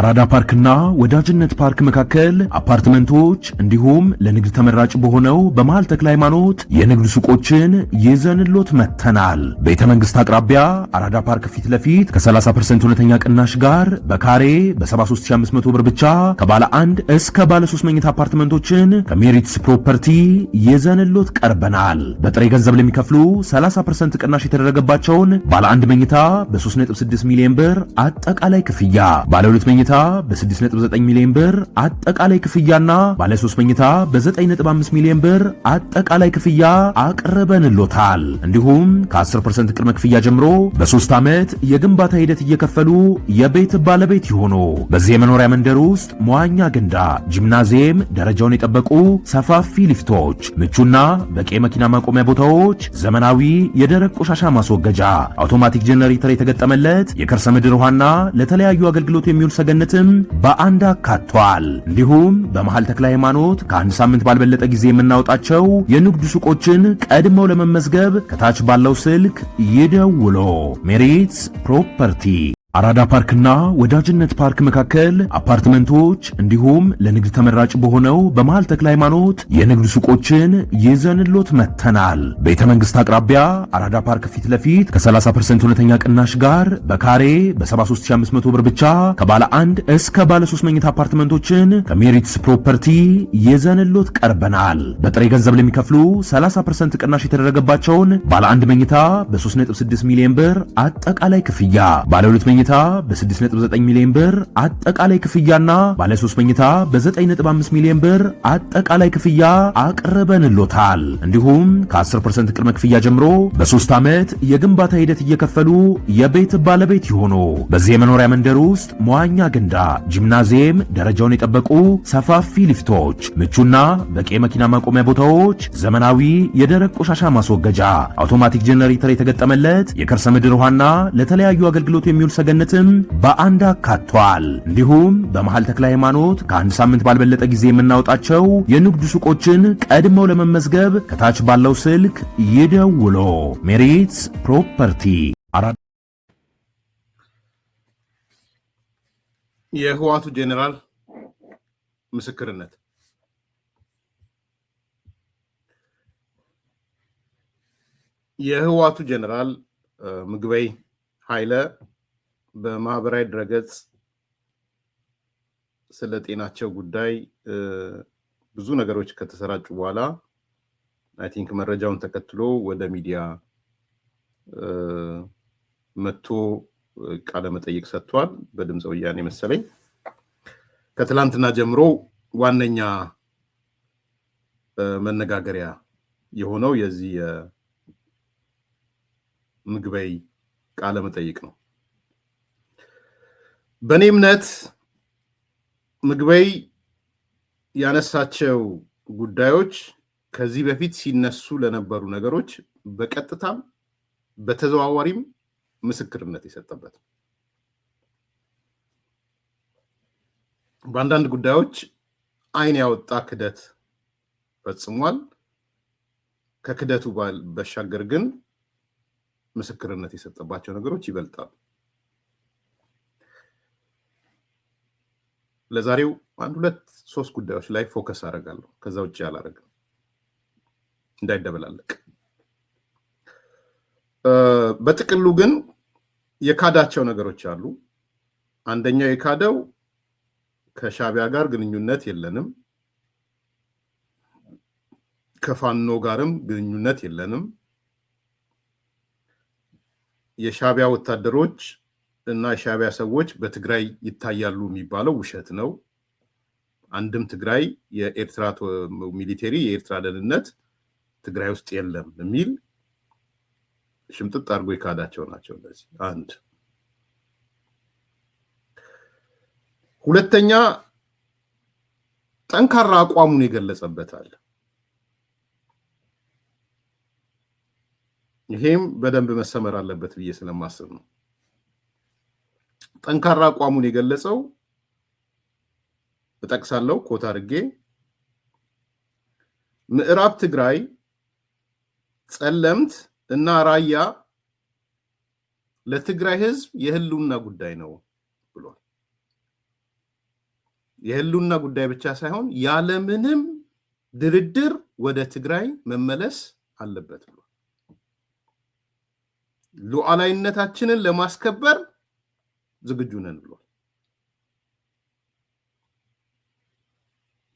አራዳ ፓርክና ወዳጅነት ፓርክ መካከል አፓርትመንቶች እንዲሁም ለንግድ ተመራጭ በሆነው በመሃል ተክለ ሃይማኖት የንግድ ሱቆችን ይዘንሎት መተናል። ቤተ መንግስት አቅራቢያ አራዳ ፓርክ ፊት ለፊት ከ30% እውነተኛ ቅናሽ ጋር በካሬ በ73500 ብር ብቻ ከባለ 1 እስከ ባለ 3 መኝታ አፓርትመንቶችን ከሜሪትስ ፕሮፐርቲ ይዘንሎት ቀርበናል። በጥሬ ገንዘብ ለሚከፍሉ 30% ቅናሽ የተደረገባቸውን ባለ 1 መኝታ በ3.6 ሚሊዮን ብር አጠቃላይ ክፍያ፣ ባለ 2 መኝታ በ6.9 ሚሊዮን ብር አጠቃላይ ክፍያና ባለ 3 መኝታ በ9.5 ሚሊዮን ብር አጠቃላይ ክፍያ አቅርበንሎታል። እንዲሁም ከ10% ቅድመ ክፍያ ጀምሮ በ3 ዓመት የግንባታ ሂደት እየከፈሉ የቤት ባለቤት ይሆኑ። በዚህ የመኖሪያ መንደር ውስጥ መዋኛ ገንዳ፣ ጂምናዚየም፣ ደረጃውን የጠበቁ ሰፋፊ ሊፍቶች፣ ምቹና በቂ መኪና ማቆሚያ ቦታዎች፣ ዘመናዊ የደረቅ ቆሻሻ ማስወገጃ፣ አውቶማቲክ ጄኔሬተር የተገጠመለት የከርሰ ምድር ውሃና ለተለያዩ አገልግሎት የሚውል ሰገነትም በአንድ አካቷል። እንዲሁም በመሃል ተክለ ሃይማኖት ከአንድ ሳምንት ባልበለጠ ጊዜ የምናወጣቸው የንግድ ሱቆችን ቀድመው ለመመዝገብ ከታች ባለው ስልክ ይደውሎ። ሜሪትስ ፕሮፐርቲ አራዳ ፓርክና ወዳጅነት ፓርክ መካከል አፓርትመንቶች እንዲሁም ለንግድ ተመራጭ በሆነው በመሃል ተክለ ሃይማኖት የንግድ ሱቆችን ይዘንሎት መተናል። ቤተ መንግስት አቅራቢያ አራዳ ፓርክ ፊት ለፊት ከ30% እውነተኛ ቅናሽ ጋር በካሬ በ73500 ብር ብቻ ከባለ 1 እስከ ባለ 3 መኝታ አፓርትመንቶችን ከሜሪትስ ፕሮፐርቲ ይዘንሎት ቀርበናል። በጥሬ ገንዘብ ለሚከፍሉ 30% ቅናሽ የተደረገባቸውን ባለ 1 መኝታ በ3.6 ሚሊዮን ብር አጠቃላይ ክፍያ፣ ባለ 2 መኝታ በ6.9 ሚሊዮን ብር አጠቃላይ ክፍያና ባለ 3 መኝታ በ9.5 ሚሊዮን ብር አጠቃላይ ክፍያ አቅርበንሎታል። እንዲሁም ከ10% ቅድመ ክፍያ ጀምሮ በ3 ዓመት የግንባታ ሂደት እየከፈሉ የቤት ባለቤት ይሆኑ። በዚህ የመኖሪያ መንደር ውስጥ መዋኛ ገንዳ፣ ጂምናዚየም፣ ደረጃውን የጠበቁ ሰፋፊ ሊፍቶች፣ ምቹና በቂ መኪና ማቆሚያ ቦታዎች፣ ዘመናዊ የደረቅ ቆሻሻ ማስወገጃ፣ አውቶማቲክ ጄኔሬተር የተገጠመለት የከርሰ ምድር ውሃና ለተለያዩ አገልግሎት የሚውል ሰገነትም በአንድ አካቷል። እንዲሁም በመሃል ተክለ ሃይማኖት ከአንድ ሳምንት ባልበለጠ ጊዜ የምናወጣቸው የንግድ ሱቆችን ቀድመው ለመመዝገብ ከታች ባለው ስልክ ይደውሎ። ሜሪትስ ፕሮፐርቲ የህዋቱ ጄኔራል ምስክርነት የህዋቱ ጄኔራል ምግበይ ኃይለ በማህበራዊ ድረገጽ ስለ ጤናቸው ጉዳይ ብዙ ነገሮች ከተሰራጩ በኋላ አይ ቲንክ መረጃውን ተከትሎ ወደ ሚዲያ መጥቶ ቃለ መጠይቅ ሰጥቷል። በድምጽ ወያኔ መሰለኝ። ከትላንትና ጀምሮ ዋነኛ መነጋገሪያ የሆነው የዚህ ምግበይ ቃለ መጠይቅ ነው። በኔ እምነት ምግበይ ያነሳቸው ጉዳዮች ከዚህ በፊት ሲነሱ ለነበሩ ነገሮች በቀጥታም በተዘዋዋሪም ምስክርነት የሰጠበት፣ በአንዳንድ ጉዳዮች አይን ያወጣ ክደት ፈጽሟል። ከክደቱ በሻገር ግን ምስክርነት የሰጠባቸው ነገሮች ይበልጣሉ። ለዛሬው 1-2-3 ጉዳዮች ላይ ፎከስ አደርጋለሁ። ከዛ ውጭ አላደርግም እንዳይደበላለቅ። በጥቅሉ ግን የካዳቸው ነገሮች አሉ። አንደኛው የካደው ከሻቢያ ጋር ግንኙነት የለንም፣ ከፋኖ ጋርም ግንኙነት የለንም፣ የሻቢያ ወታደሮች እና የሻቢያ ሰዎች በትግራይ ይታያሉ የሚባለው ውሸት ነው። አንድም ትግራይ የኤርትራ ሚሊቴሪ የኤርትራ ደህንነት ትግራይ ውስጥ የለም የሚል ሽምጥጥ አድርጎ የካዳቸው ናቸው። እንደዚህ አንድ። ሁለተኛ ጠንካራ አቋሙን የገለጸበታል። ይሄም በደንብ መሰመር አለበት ብዬ ስለማስብ ነው። ጠንካራ አቋሙን የገለጸው እጠቅሳለሁ ኮት አድርጌ ምዕራብ ትግራይ ጸለምት እና ራያ ለትግራይ ህዝብ የህልውና ጉዳይ ነው ብሏል። የህልውና ጉዳይ ብቻ ሳይሆን ያለምንም ድርድር ወደ ትግራይ መመለስ አለበት ብሎ ሉዓላዊነታችንን ለማስከበር ዝግጁ ነን ብሎ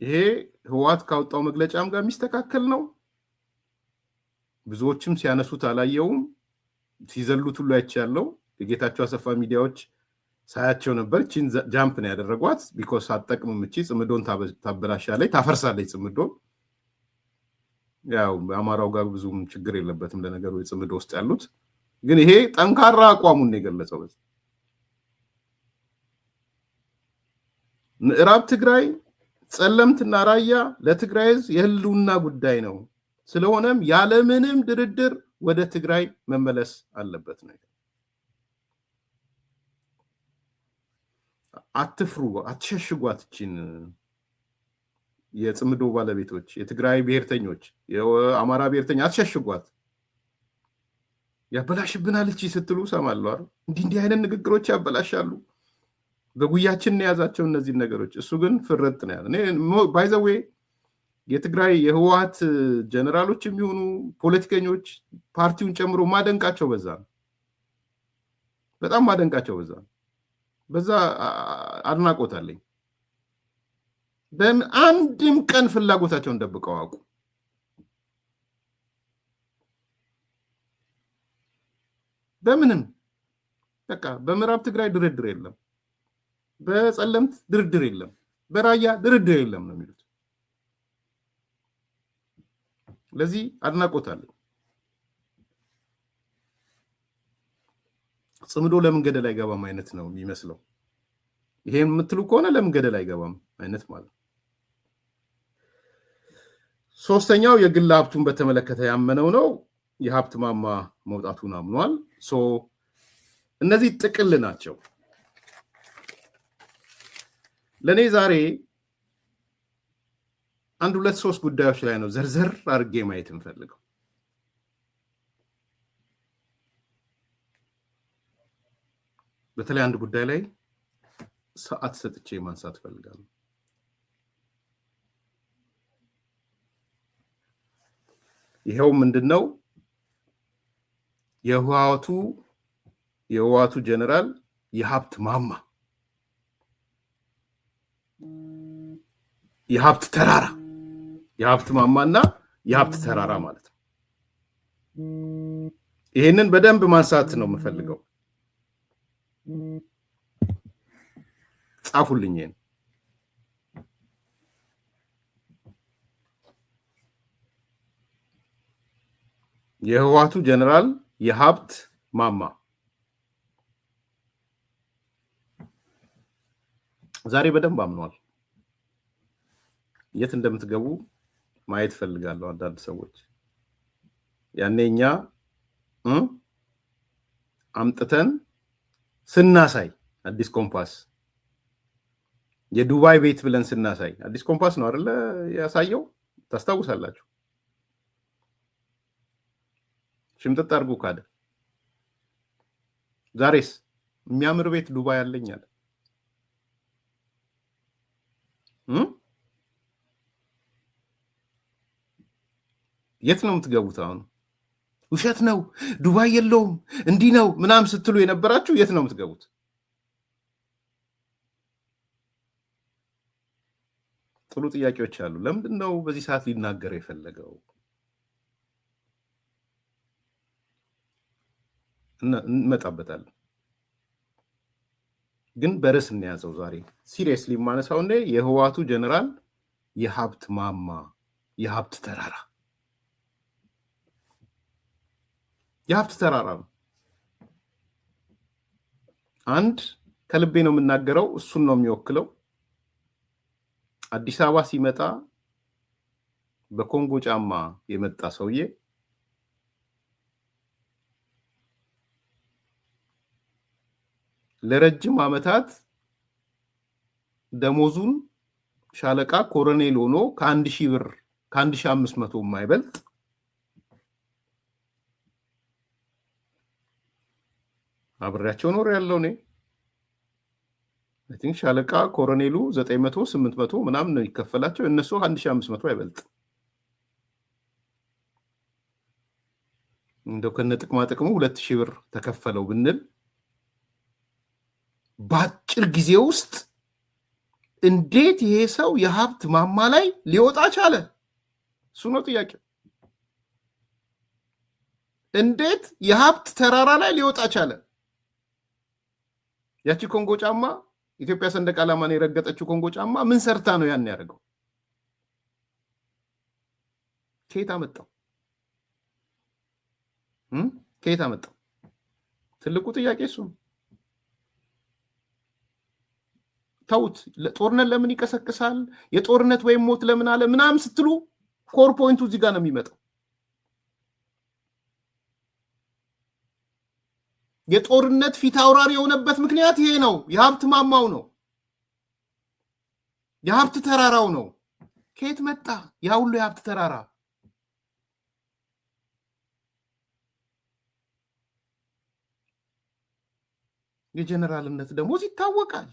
ይሄ ህወሓት ካወጣው መግለጫም ጋር የሚስተካከል ነው። ብዙዎችም ሲያነሱት አላየውም፣ ሲዘሉት ሁሉ አይቻለው። የጌታቸው አሰፋ ሚዲያዎች ሳያቸው ነበር። እቺን ጃምፕ ነው ያደረጓት። ቢኮዝ አትጠቅምም፣ እቺ ጽምዶን ታበላሻለች፣ ታፈርሳለች ጽምዶን። ያው አማራው ጋር ብዙም ችግር የለበትም ለነገሩ የጽምዶ ውስጥ ያሉት፣ ግን ይሄ ጠንካራ አቋሙን ነው የገለጸው። ምዕራብ ትግራይ ጸለምትና ራያ ለትግራይ ህዝብ የህልውና ጉዳይ ነው። ስለሆነም ያለምንም ድርድር ወደ ትግራይ መመለስ አለበት ነው። አትፍሩ፣ አትሸሽጓት። እቺን የጽምዶ ባለቤቶች፣ የትግራይ ብሔርተኞች፣ የአማራ ብሔርተኛ አትሸሽጓት። ያበላሽብናል እቺ ስትሉ ሰማለሁ አይደል? እንዲህ አይነት ንግግሮች ያበላሻሉ። በጉያችን የያዛቸው እነዚህ ነገሮች። እሱ ግን ፍርጥ ነው ያለ። እኔ ባይ ዘ ዌይ የትግራይ የህወሓት ጀነራሎች የሚሆኑ ፖለቲከኞች ፓርቲውን ጨምሮ ማደንቃቸው በዛ ነው። በጣም ማደንቃቸው በዛ ነው። በዛ አድናቆት አለኝ። አንድም ቀን ፍላጎታቸውን ደብቀው አውቁ። በምንም በቃ በምዕራብ ትግራይ ድርድር የለም፣ በጸለምት ድርድር የለም፣ በራያ ድርድር የለም ነው የሚሉት። ለዚህ አድናቆት አለኝ። ጽምዶ ለምን ገደል አይገባም አይነት ነው የሚመስለው። ይሄን የምትሉ ከሆነ ለምን ገደል አይገባም አይነት ማለት። ሶስተኛው የግል ሀብቱን በተመለከተ ያመነው ነው። የሀብት ማማ መውጣቱን አምኗል። እነዚህ ጥቅል ናቸው። ለኔ ዛሬ አንድ ሁለት ሶስት ጉዳዮች ላይ ነው ዘርዘር አድርጌ ማየት እንፈልገው። በተለይ አንድ ጉዳይ ላይ ሰዓት ሰጥቼ ማንሳት ፈልጋለሁ። ይሄው ምንድነው? የህወሓቱ ጀነራል የሀብት ማማ የሀብት ተራራ የሀብት ማማና የሀብት ተራራ ማለት ነው። ይሄንን በደንብ ማንሳት ነው የምፈልገው። ጻፉልኝ። ይሄን የህወሓቱ ጀነራል የሀብት ማማ ዛሬ በደንብ አምኗል። የት እንደምትገቡ ማየት ፈልጋለሁ። አንዳንድ ሰዎች ያኔኛ አምጥተን ስናሳይ አዲስ ኮምፓስ የዱባይ ቤት ብለን ስናሳይ አዲስ ኮምፓስ ነው አይደለ ያሳየው፣ ታስታውሳላችሁ? ሽምጥጥ አድርጎ ካደ። ዛሬስ የሚያምር ቤት ዱባይ አለኝ አለ። የት ነው የምትገቡት? አሁን ውሸት ነው ዱባይ የለውም እንዲህ ነው ምናምን ስትሉ የነበራችሁ የት ነው የምትገቡት? ጥሩ ጥያቄዎች አሉ። ለምንድን ነው በዚህ ሰዓት ሊናገር የፈለገው? እንመጣበታለን። ግን በርዕስ እንያዘው ዛሬ ሲሪየስሊ የማነሳው እንደ የህወሓቱ ጀነራል የሀብት ማማ የሀብት ተራራ የሀብት ተራራ ነው። አንድ ከልቤ ነው የምናገረው፣ እሱን ነው የሚወክለው። አዲስ አበባ ሲመጣ በኮንጎ ጫማ የመጣ ሰውዬ ለረጅም ዓመታት ደሞዙን ሻለቃ ኮሎኔል ሆኖ ከ1000 ብር ከ1500 የማይበልጥ አብሬያቸው ኖር ያለው እኔ አይ ቲንክ ሻለቃ ኮሎኔሉ 900 800 ምናምን ነው ይከፈላቸው እነሱ 1500 አይበልጥ እንደው ከነጥቅማ ጥቅሙ 2000 ብር ተከፈለው ብንል በአጭር ጊዜ ውስጥ እንዴት ይሄ ሰው የሀብት ማማ ላይ ሊወጣ ቻለ? እሱ ነው ጥያቄው። እንዴት የሀብት ተራራ ላይ ሊወጣ ቻለ? ያቺ ኮንጎ ጫማ ኢትዮጵያ ሰንደቅ ዓላማን የረገጠችው ኮንጎ ጫማ ምን ሰርታ ነው ያን ያደርገው? ከየት አመጣው? ከየት አመጣው? ትልቁ ጥያቄ እሱ ነው። ተውት። ጦርነት ለምን ይቀሰቅሳል? የጦርነት ወይም ሞት ለምን አለ ምናምን ስትሉ ኮር ፖይንቱ እዚህ ጋር ነው የሚመጣው። የጦርነት ፊት አውራሪ የሆነበት ምክንያት ይሄ ነው። የሀብት ማማው ነው። የሀብት ተራራው ነው። ከየት መጣ ያ ሁሉ የሀብት ተራራ? የጀነራልነት ደሞዝ ይታወቃል።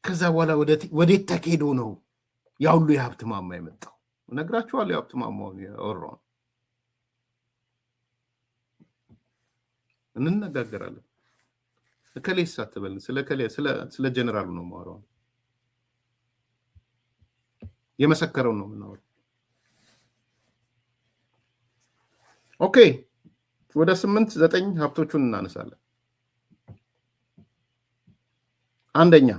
ከዛ በኋላ ወዴት ተኬዶ ነው ያ ሁሉ የሀብት ማማ የመጣው? እነግራችኋለሁ። የሀብት ማማውን ያወራው እንነጋገራለን። እከሌስ አትበልን። ስለ ጀነራሉ ነው የማወራው። የመሰከረው ነው የምናወራው። ኦኬ፣ ወደ 8-9 ሀብቶቹን እናነሳለን። አንደኛ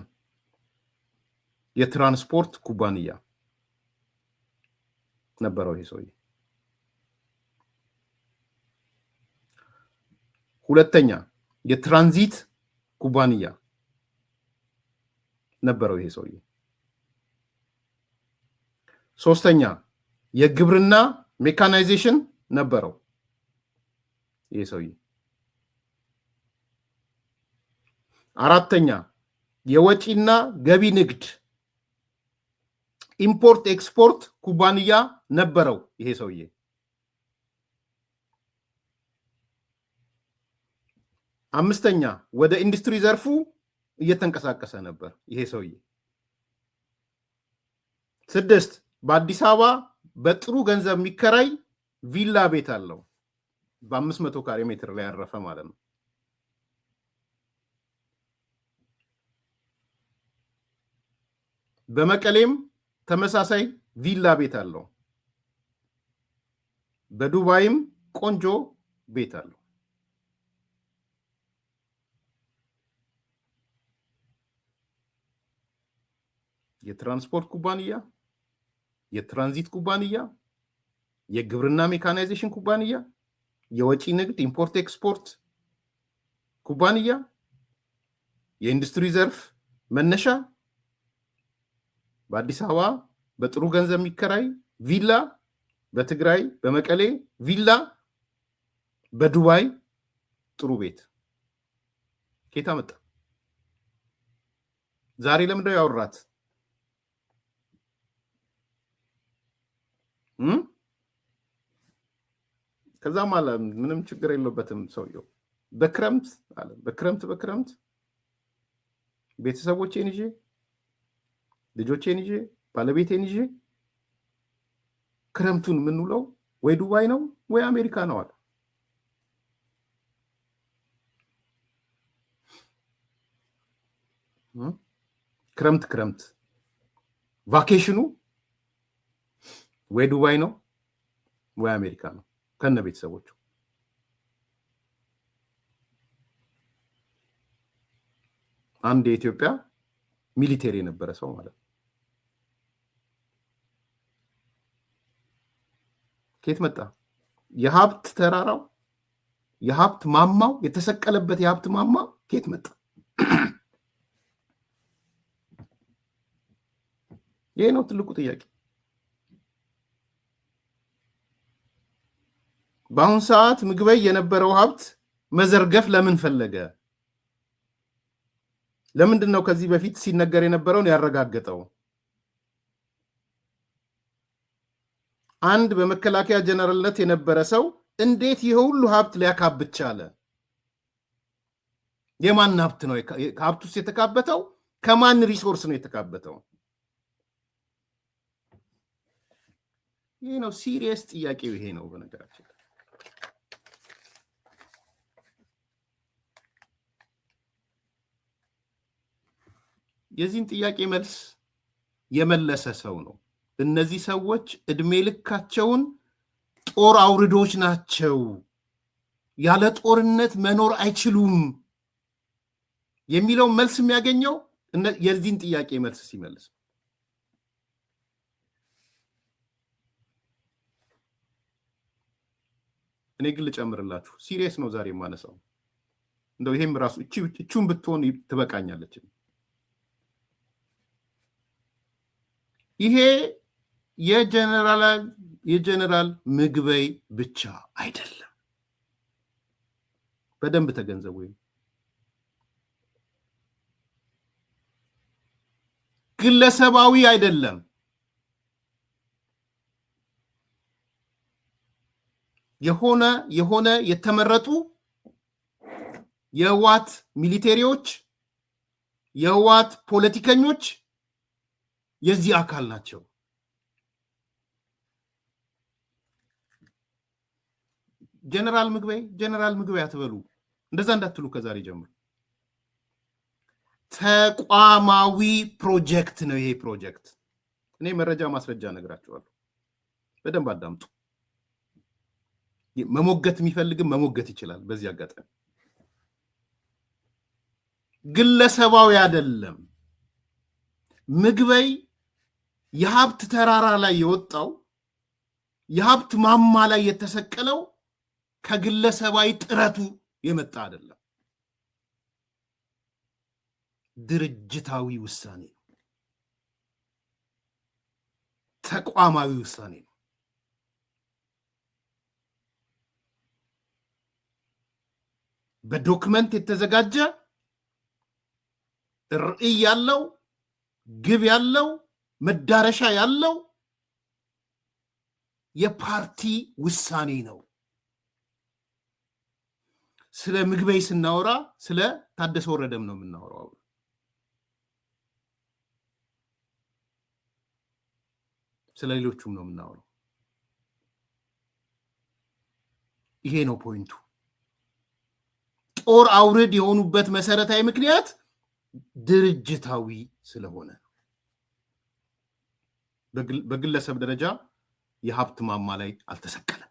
የትራንስፖርት ኩባንያ ነበረው ይሄ ሰውዬ። ሁለተኛ የትራንዚት ኩባንያ ነበረው ይሄ ሰውዬ። ሶስተኛ የግብርና ሜካናይዜሽን ነበረው ይሄ ሰውዬ። አራተኛ የወጪና ገቢ ንግድ ኢምፖርት ኤክስፖርት ኩባንያ ነበረው ይሄ ሰውዬ። አምስተኛ ወደ ኢንዱስትሪ ዘርፉ እየተንቀሳቀሰ ነበር ይሄ ሰውዬ። ስድስት በአዲስ አበባ በጥሩ ገንዘብ የሚከራይ ቪላ ቤት አለው። በ500 ካሬ ሜትር ላይ ያረፈ ማለት ነው። በመቀሌም ተመሳሳይ ቪላ ቤት አለው። በዱባይም ቆንጆ ቤት አለው። የትራንስፖርት ኩባንያ፣ የትራንዚት ኩባንያ፣ የግብርና ሜካናይዜሽን ኩባንያ፣ የወጪ ንግድ ኢምፖርት ኤክስፖርት ኩባንያ፣ የኢንዱስትሪ ዘርፍ መነሻ፣ በአዲስ አበባ በጥሩ ገንዘብ የሚከራይ ቪላ፣ በትግራይ በመቀሌ ቪላ፣ በዱባይ ጥሩ ቤት። ከየት መጣ? ዛሬ ለምንድነው ያወራት? ከዛም አለ ምንም ችግር የለበትም ሰውየው። በክረምት ቤተሰቦቼን ይዤ ልጆቼን ይዤ ባለቤቴን ይዤ ክረምቱን የምንውለው ወይ ዱባይ ነው ወይ አሜሪካ ነው አለ። ክረምት ቫኬሽኑ ወይ ዱባይ ነው ወይ አሜሪካ ነው ከነ ቤተሰቦቹ። አንድ የኢትዮጵያ ሚሊቴሪ የነበረ ሰው ማለት ነው። ከየት መጣ? የሀብት ተራራው የሀብት ማማው የተሰቀለበት የሀብት ማማ ከየት መጣ? ይሄ ነው ትልቁ ጥያቄ። በአሁን ሰዓት ምግበይ የነበረው ሀብት መዘርገፍ ለምን ፈለገ? ለምንድን ነው ከዚህ በፊት ሲነገር የነበረውን ያረጋገጠው? አንድ በመከላከያ ጀነራልነት የነበረ ሰው እንዴት ይሄ ሁሉ ሀብት ሊያካብት ቻለ? የማን ሀብት ነው? ሀብት ውስጥ የተካበተው ከማን ሪሶርስ ነው የተካበተው? ይሄ ነው ሲሪየስ ጥያቄው። ይሄ ነው በነገራችን የዚህን ጥያቄ መልስ የመለሰ ሰው ነው። እነዚህ ሰዎች እድሜ ልካቸውን ጦር አውርዶች ናቸው፣ ያለ ጦርነት መኖር አይችሉም የሚለው መልስ የሚያገኘው የዚህን ጥያቄ መልስ ሲመልስ። እኔ ግን ልጨምርላችሁ፣ ሲሪየስ ነው ዛሬ የማነሳው። እንደው ይሄም ራሱ እቹን ብትሆን ትበቃኛለች። ይሄ የጀነራል ምግበይ ብቻ አይደለም። በደንብ ተገንዘቡ። ግለሰባዊ አይደለም። የሆነ የተመረጡ የህወሓት ሚሊቴሪዎች፣ የህወሓት ፖለቲከኞች የዚህ አካል ናቸው። ጀነራል ምግበይ አትበሉ፣ እንደዛ እንዳትሉ ከዛሬ ጀምሮ። ተቋማዊ ፕሮጀክት ነው ይሄ ፕሮጀክት። እኔ መረጃ ማስረጃ ነግራችኋለሁ፣ በደንብ አዳምጡ። መሞገት የሚፈልግም መሞገት ይችላል። በዚህ አጋጣሚ ግለሰባዊ አይደለም። ምግበይ የሀብት ተራራ ላይ የወጣው የሀብት ማማ ላይ የተሰቀለው ከግለሰባዊ ጥረቱ የመጣ አይደለም። ድርጅታዊ ውሳኔ ነው። ተቋማዊ ውሳኔ ነው። በዶክመንት የተዘጋጀ ራዕይ ያለው፣ ግብ ያለው፣ መዳረሻ ያለው የፓርቲ ውሳኔ ነው። ስለ ምግበይ ስናወራ ስለ ታደሰ ወረደም ነው የምናወራው። ስለ ሌሎቹም ነው የምናወራው። ይሄ ነው ፖይንቱ። ጦር አውርድ የሆኑበት መሰረታዊ ምክንያት ድርጅታዊ ስለሆነ ነው። በግለሰብ ደረጃ የሀብት ማማ ላይ አልተሰቀለም።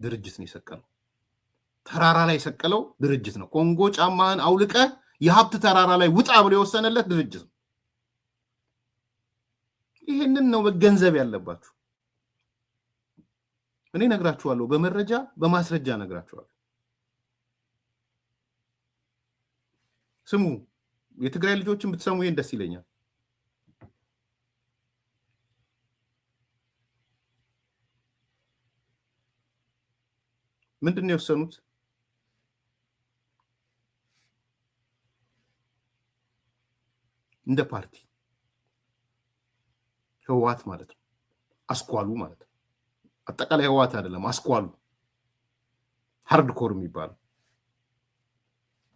ድርጅት ነው የሰቀለው። ተራራ ላይ የሰቀለው ድርጅት ነው። ኮንጎ ጫማህን አውልቀህ የሀብት ተራራ ላይ ውጣ ብሎ የወሰነለት ድርጅት ነው። ይህንን ነው መገንዘብ ያለባችሁ። እኔ ነግራችኋለሁ፣ በመረጃ በማስረጃ ነግራችኋለሁ። ስሙ፣ የትግራይ ልጆችን ብትሰሙ ይሄን ደስ ይለኛል። ምንድን ነው የወሰኑት? እንደ ፓርቲ ህወሓት ማለት ነው፣ አስኳሉ ማለት ነው። አጠቃላይ ህወሓት አይደለም፣ አስኳሉ ሃርድኮር የሚባለው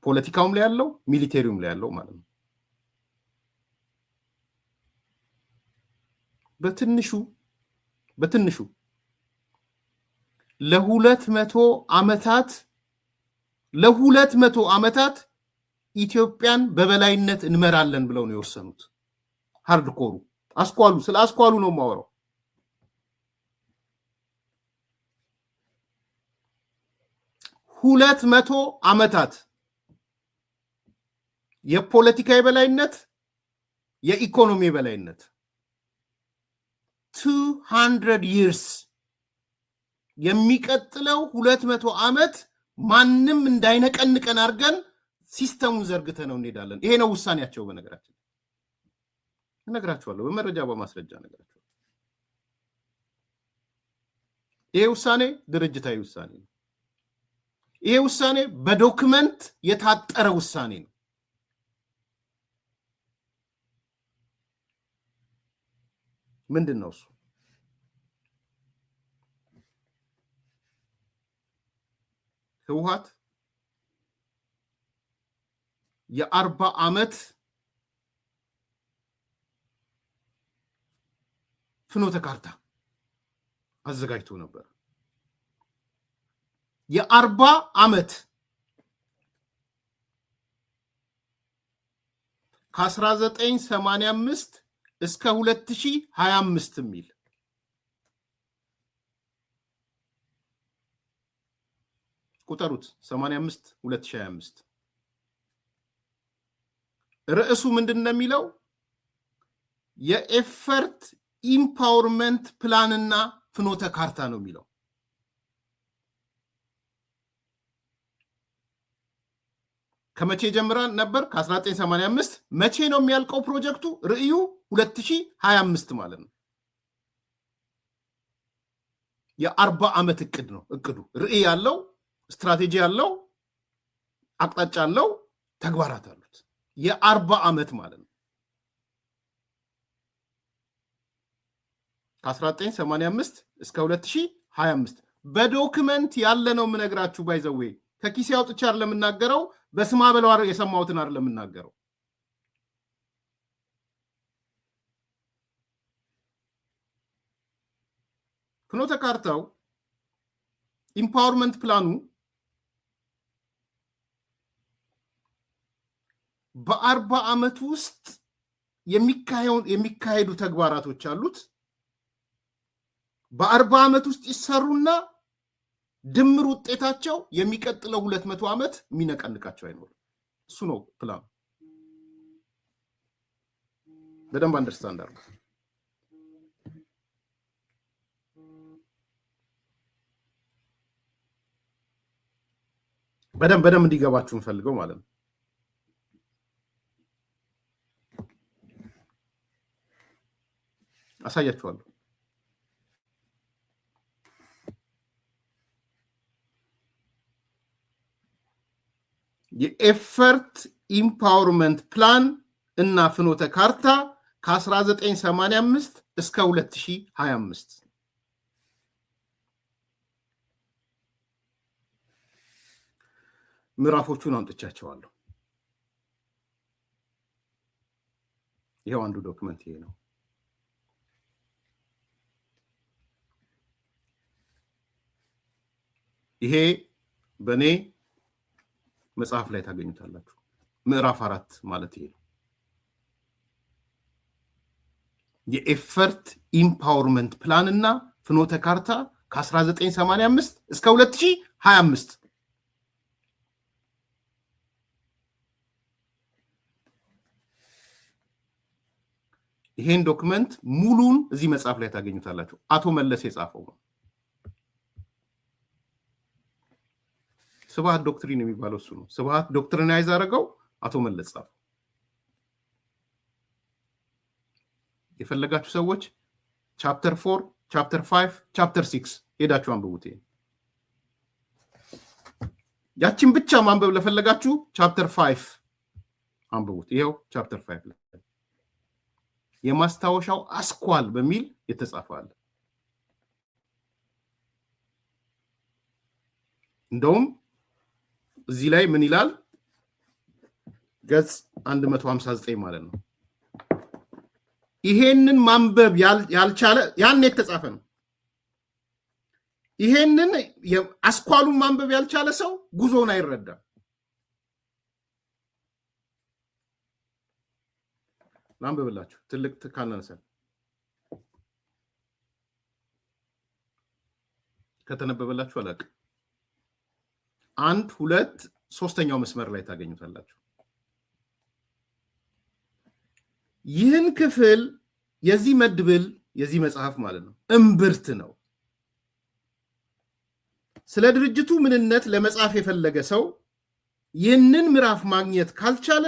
ፖለቲካውም ላይ ያለው ሚሊቴሪውም ላይ ያለው ማለት ነው። በትንሹ ለ200 ዓመታት ኢትዮጵያን በበላይነት እንመራለን ብለው ነው የወሰኑት። ሃርድኮሩ አስኳሉ፣ ስለ አስኳሉ ነው የማወራው። ሁለት መቶ ዓመታት የፖለቲካ የበላይነት፣ የኢኮኖሚ የበላይነት 200 years የሚቀጥለው 200 ዓመት ማንም እንዳይነቀንቀን አድርገን ሲስተሙን ዘርግተ ነው እንሄዳለን። ይሄ ነው ውሳኔያቸው። በነገራችን እነግራችኋለሁ፣ በመረጃ በማስረጃ እነግራችኋለሁ። ይሄ ውሳኔ ድርጅታዊ ውሳኔ ነው። ይሄ ውሳኔ በዶክመንት የታጠረ ውሳኔ ነው። ምንድን ነው እሱ? ህወሓት የ40 ዓመት ፍኖተ ካርታ አዘጋጅቶ ነበር። የ40 ዓመት ከ1985 እስከ 2025 የሚል ቁጠሩት። 85 2025 ርዕሱ ምንድን ነው የሚለው? የኤፈርት ኢምፓወርመንት ፕላንና ፍኖተ ካርታ ነው የሚለው። ከመቼ ጀምራ ነበር? ከ1985። መቼ ነው የሚያልቀው ፕሮጀክቱ? ርዕዩ 2025 ማለት ነው። የ40 ዓመት እቅድ ነው። እቅዱ ርዕይ ያለው፣ ስትራቴጂ ያለው፣ አቅጣጫ ያለው፣ ተግባራት አሉት። የ40 ዓመት ማለት ነው። ከ1985 እስከ 2025 በዶክመንት ያለ ነው የምነግራችሁ። ባይዘዌ ከኪሴ አውጥቼ አይደለም የምናገረው፣ በስማ በለው የሰማሁትን አይደለም የምናገረው። ፍኖተ ካርታው ኢምፓወርመንት ፕላኑ በ40 ዓመት ውስጥ የሚካሄዱ ተግባራቶች አሉት። በ40 ዓመት ውስጥ ይሰሩና ድምር ውጤታቸው የሚቀጥለው 200 ዓመት የሚነቀንቃቸው አይኖርም። እሱ ነው ፕላኑ። በደንብ አንደርስታንድ አድርጉ። በደንብ እንዲገባችሁ እንፈልገው ማለት ነው። አሳያችኋለሁ። የኤፈርት ኢምፓወርመንት ፕላን እና ፍኖተ ካርታ ከ1985 እስከ 2025 ምዕራፎቹን አምጥቻቸዋለሁ። ይሄው አንዱ ዶክመንት ይሄ ነው። ይሄ በእኔ መጽሐፍ ላይ ታገኙታላችሁ። ምዕራፍ 4 ማለት ይሄ ነው። የኤፈርት ኢምፓወርመንት ፕላን እና ፍኖተ ካርታ ከ1985 እስከ 2025 ይሄን ዶክመንት ሙሉን እዚህ መጽሐፍ ላይ ታገኙታላችሁ። አቶ መለስ የጻፈው ነው። ስብሃት ዶክትሪን የሚባለው እሱ ነው። ስብሃት ዶክትሪናይዝ አደረገው፣ አቶ መለስ ጻፈው። የፈለጋችሁ ሰዎች ቻፕተር 4፣ ቻፕተር 5፣ ቻፕተር 6 ሄዳችሁ አንብቡት። ያችን ብቻ ማንበብ ለፈለጋችሁ ቻፕተር 5 አንብቡት። ይሄው ቻፕተር 5 ላይ የማስታወሻው አስኳል በሚል የተጻፈ አለ። እንደውም እዚህ ላይ ምን ይላል? ገጽ 159 ማለት ነው። ይሄንን ማንበብ ያልቻለ ያን የተጻፈ ነው። ይሄንን አስኳሉን ማንበብ ያልቻለ ሰው ጉዞውን አይረዳም። ላንብብላችሁ ትልቅ ካነሰ ከተነበበላችሁ አላውቅም። 1፣ 2፣ 3ኛው መስመር ላይ ታገኙታላችሁ። ይህን ክፍል የዚህ መድብል የዚህ መጽሐፍ ማለት ነው እምብርት ነው። ስለ ድርጅቱ ምንነት ለመጻፍ የፈለገ ሰው ይህንን ምዕራፍ ማግኘት ካልቻለ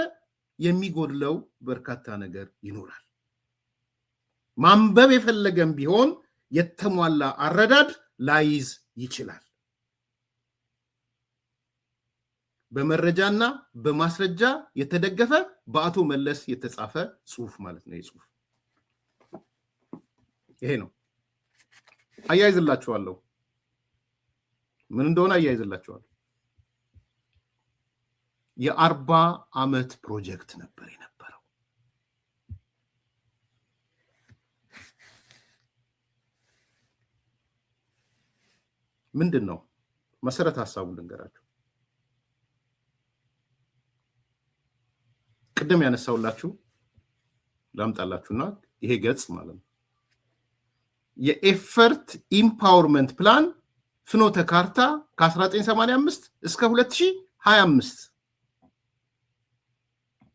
የሚጎድለው በርካታ ነገር ይኖራል። ማንበብ የፈለገም ቢሆን የተሟላ አረዳድ ላይዝ ይችላል። በመረጃና በማስረጃ የተደገፈ በአቶ መለስ የተጻፈ ጽሁፍ ማለት ነው። ጽሁፍ ይሄ ነው። አያይዝላችኋለሁ፣ ምን እንደሆነ አያይዝላችኋለሁ። የ40 ዓመት ፕሮጀክት ነበር የነበረው። ምንድነው መሰረት ሐሳቡን ልንገራችሁ። ቅድም ያነሳውላችሁ ላምጣላችሁና ይሄ ገጽ ማለት ነው የኤፈርት ኢምፓወርመንት ፕላን ፍኖተ ካርታ ከ1985 እስከ 2025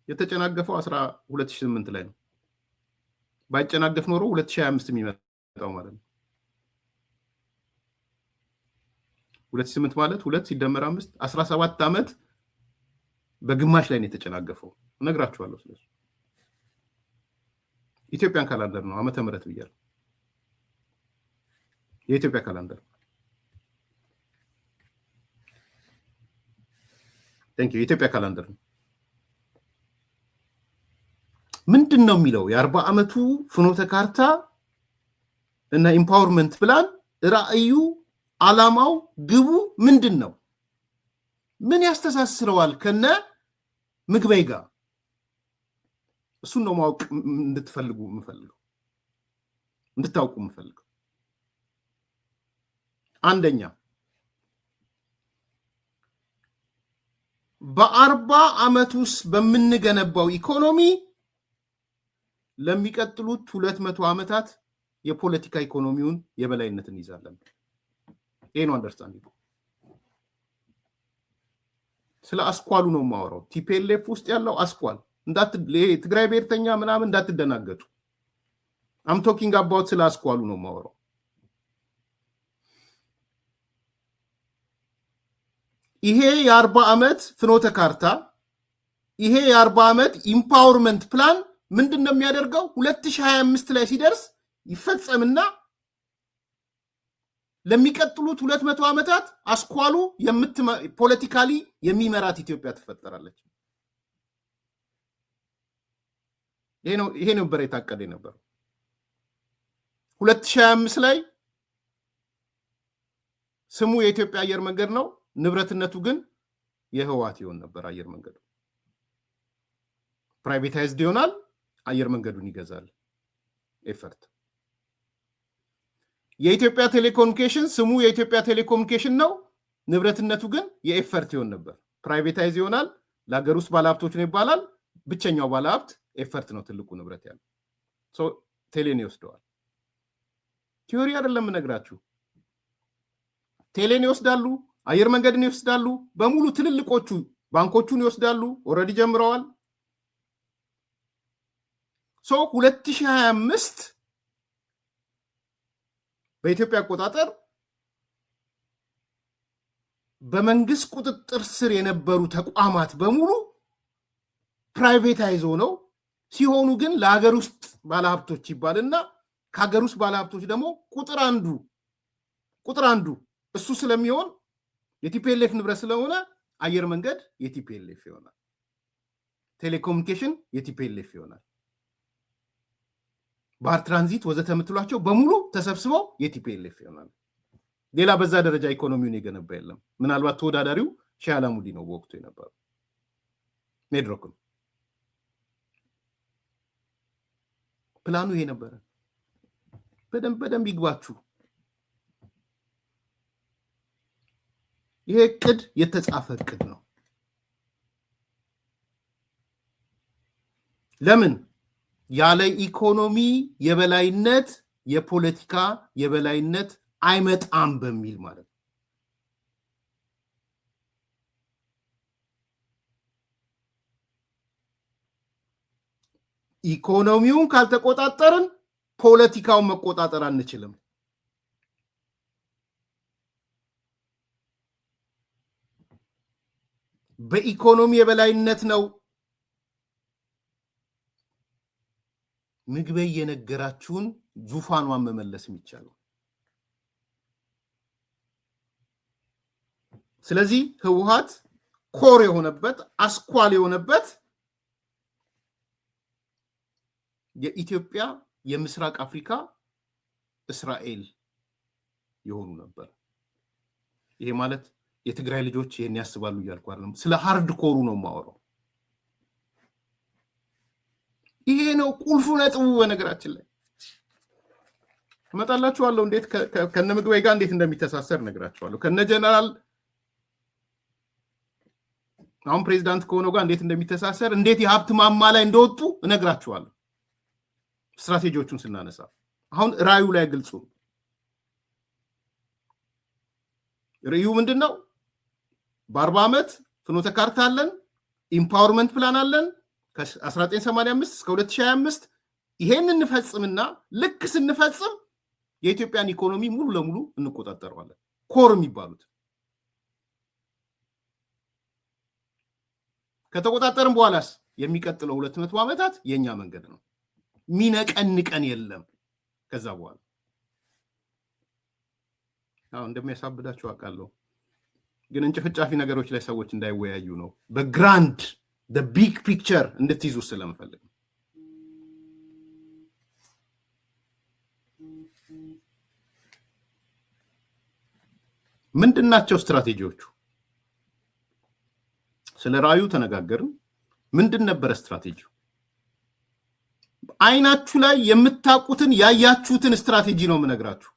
የተጨናገፈው 2008 ላይ ነው። ባይጨናገፍ ኖሮ 2025 የሚመጣው ማለት ነው። 2008 ማለት 2 ሲደመር 5 17 ዓመት በግማሽ ላይ ነው የተጨናገፈው። እነግራችኋለሁ ስለሱ። ኢትዮጵያን ካላንደር ነው ዓመተ ምህረት ብያለሁ። የኢትዮጵያ ካላንደር የኢትዮጵያ ካላንደር ነው። ምንድነው የሚለው የ40 ዓመቱ ፍኖተ ካርታ እና ኢምፓወርመንት ፕላን ራዕዩ፣ ዓላማው፣ ግቡ ምንድነው? ምን ያስተሳስረዋል ከነ ምግበይ ጋር? እሱን ነው ማወቅ እንድታውቁ የምፈልገው። አንደኛ በ40 ዓመት ውስጥ በምንገነባው ኢኮኖሚ ለሚቀጥሉት 200 ዓመታት የፖለቲካ ኢኮኖሚውን የበላይነት እንይዛለን። ይሄ ነው አንደርስታንዲንግ። ስለ አስኳሉ ነው የማወራው። ቲፒኤልኤፍ ውስጥ ያለው አስኳል ትግራይ ብሔርተኛ ምናምን እንዳትደናገጡ። አም ቶኪንግ አባውት ስለ አስኳሉ ነው የማወራው። ይሄ የ40 ዓመት ፍኖተ ካርታ፣ ይሄ የ40 ዓመት ኢምፓወርመንት ፕላን ምንድነው የሚያደርገው? 2025 ላይ ሲደርስ ይፈጸምና ለሚቀጥሉት 200 ዓመታት አስኳሉ ፖለቲካሊ የሚመራት ኢትዮጵያ ትፈጠራለች። ይሄ ነበር የታቀደ የነበረው። 2025 ላይ ስሙ የኢትዮጵያ አየር መንገድ ነው፣ ንብረትነቱ ግን የህወሓት ይሆን ነበር። አየር መንገዱ ፕራይቬታይዝድ ይሆናል፣ አየር መንገዱን ይገዛል ኤፈርት። የኢትዮጵያ ቴሌኮሙኒኬሽን ስሙ የኢትዮጵያ ቴሌኮሙኒኬሽን ነው፣ ንብረትነቱ ግን የኤፈርት ይሆን ነበር። ፕራይቬታይዝ ይሆናል፣ ለሀገር ውስጥ ባለሀብቶች ነው ይባላል። ብቸኛው ባለሀብት ኤፈርት ነው፣ ትልቁ ንብረት ያለው ቴሌን ይወስደዋል። ቲዮሪ አይደለም እነግራችሁ። ቴሌን ይወስዳሉ፣ አየር መንገድን ይወስዳሉ፣ በሙሉ ትልልቆቹ ባንኮቹን ይወስዳሉ። ኦልሬዲ ጀምረዋል። 2025 በኢትዮጵያ አቆጣጠር በመንግስት ቁጥጥር ስር የነበሩ ተቋማት በሙሉ ፕራይቬታይዝ ሆነው ሲሆኑ ግን ለሀገር ውስጥ ባለሀብቶች ይባልና ከሀገር ውስጥ ባለሀብቶች ደግሞ ቁጥር አንዱ እሱ ስለሚሆን የቲፒኤልኤፍ ንብረት ስለሆነ አየር መንገድ የቲፒኤልኤፍ ይሆናል፣ ቴሌኮሙኒኬሽን የቲፒኤልኤፍ ይሆናል፣ ባህር ትራንዚት ወዘተ የምትሏቸው በሙሉ ተሰብስበው የቲፒኤልኤፍ ይሆናል። ሌላ በዛ ደረጃ ኢኮኖሚውን የገነባ የለም። ምናልባት ተወዳዳሪው ሼህ አላሙዲ ነው በወቅቱ የነበረው ሜድሮክም። ፕላኑ ይሄ ነበረ። በደንብ ይግባችሁ። ይሄ እቅድ የተጻፈ እቅድ ነው። ለምን? ያለ ኢኮኖሚ የበላይነት የፖለቲካ የበላይነት አይመጣም በሚል ማለት ነው። ኢኮኖሚውን ካልተቆጣጠርን ፖለቲካውን መቆጣጠር አንችልም። በኢኮኖሚ የበላይነት ነው ምግበይ የነገራችሁን ዙፋኗን መመለስ የሚቻለው። ስለዚህ ህወሓት ኮር የሆነበት አስኳል የሆነበት የኢትዮጵያ የምስራቅ አፍሪካ እስራኤል የሆኑ ነበር። ይሄ ማለት የትግራይ ልጆች ይሄን ያስባሉ እያልኩ አይደለም። ስለ ሃርድ ኮሩ ነው የማወራው። ይሄ ነው ቁልፉ ነጥቡ። በነገራችን ላይ እመጣላችኋለሁ እንዴት ከነ ምግበይ ጋር እንዴት እንደሚተሳሰር ነግራችኋለሁ። ከነ ጀነራል አሁን ፕሬዚዳንት ከሆነው ጋር እንዴት እንደሚተሳሰር፣ እንዴት የሀብት ማማ ላይ እንደወጡ እነግራችኋለሁ። ስትራቴጂዎቹን ስናነሳ አሁን ራዩ ላይ ግልጹ ራዩ ምንድነው? በ40 ዓመት ፍኖተ ካርታ አለን፣ ኢምፓወርመንት ፕላን አለን ከ1985 እስከ 2025 ይሄን እንፈጽምና ልክ ስንፈጽም የኢትዮጵያን ኢኮኖሚ ሙሉ ለሙሉ እንቆጣጠረዋለን። ኮር የሚባሉት ከተቆጣጠርን በኋላስ የሚቀጥለው 200 ዓመታት የኛ መንገድ ነው። ሚነቀንቀን የለም። ከዛ በኋላ እንደሚያሳብዳችሁ አውቃለሁ፣ ግን እንጭፍጫፊ ነገሮች ላይ ሰዎች እንዳይወያዩ ነው። በግራንድ ቢግ ፒክቸር እንድትይዙ ስለምፈልግ ምንድናቸው ስትራቴጂዎቹ? ስለ ራዩ ተነጋገርን። ምንድን ነበረ ስትራቴጂው? አይናችሁ ላይ የምታውቁትን ያያችሁትን ስትራቴጂ ነው የምነግራችሁ።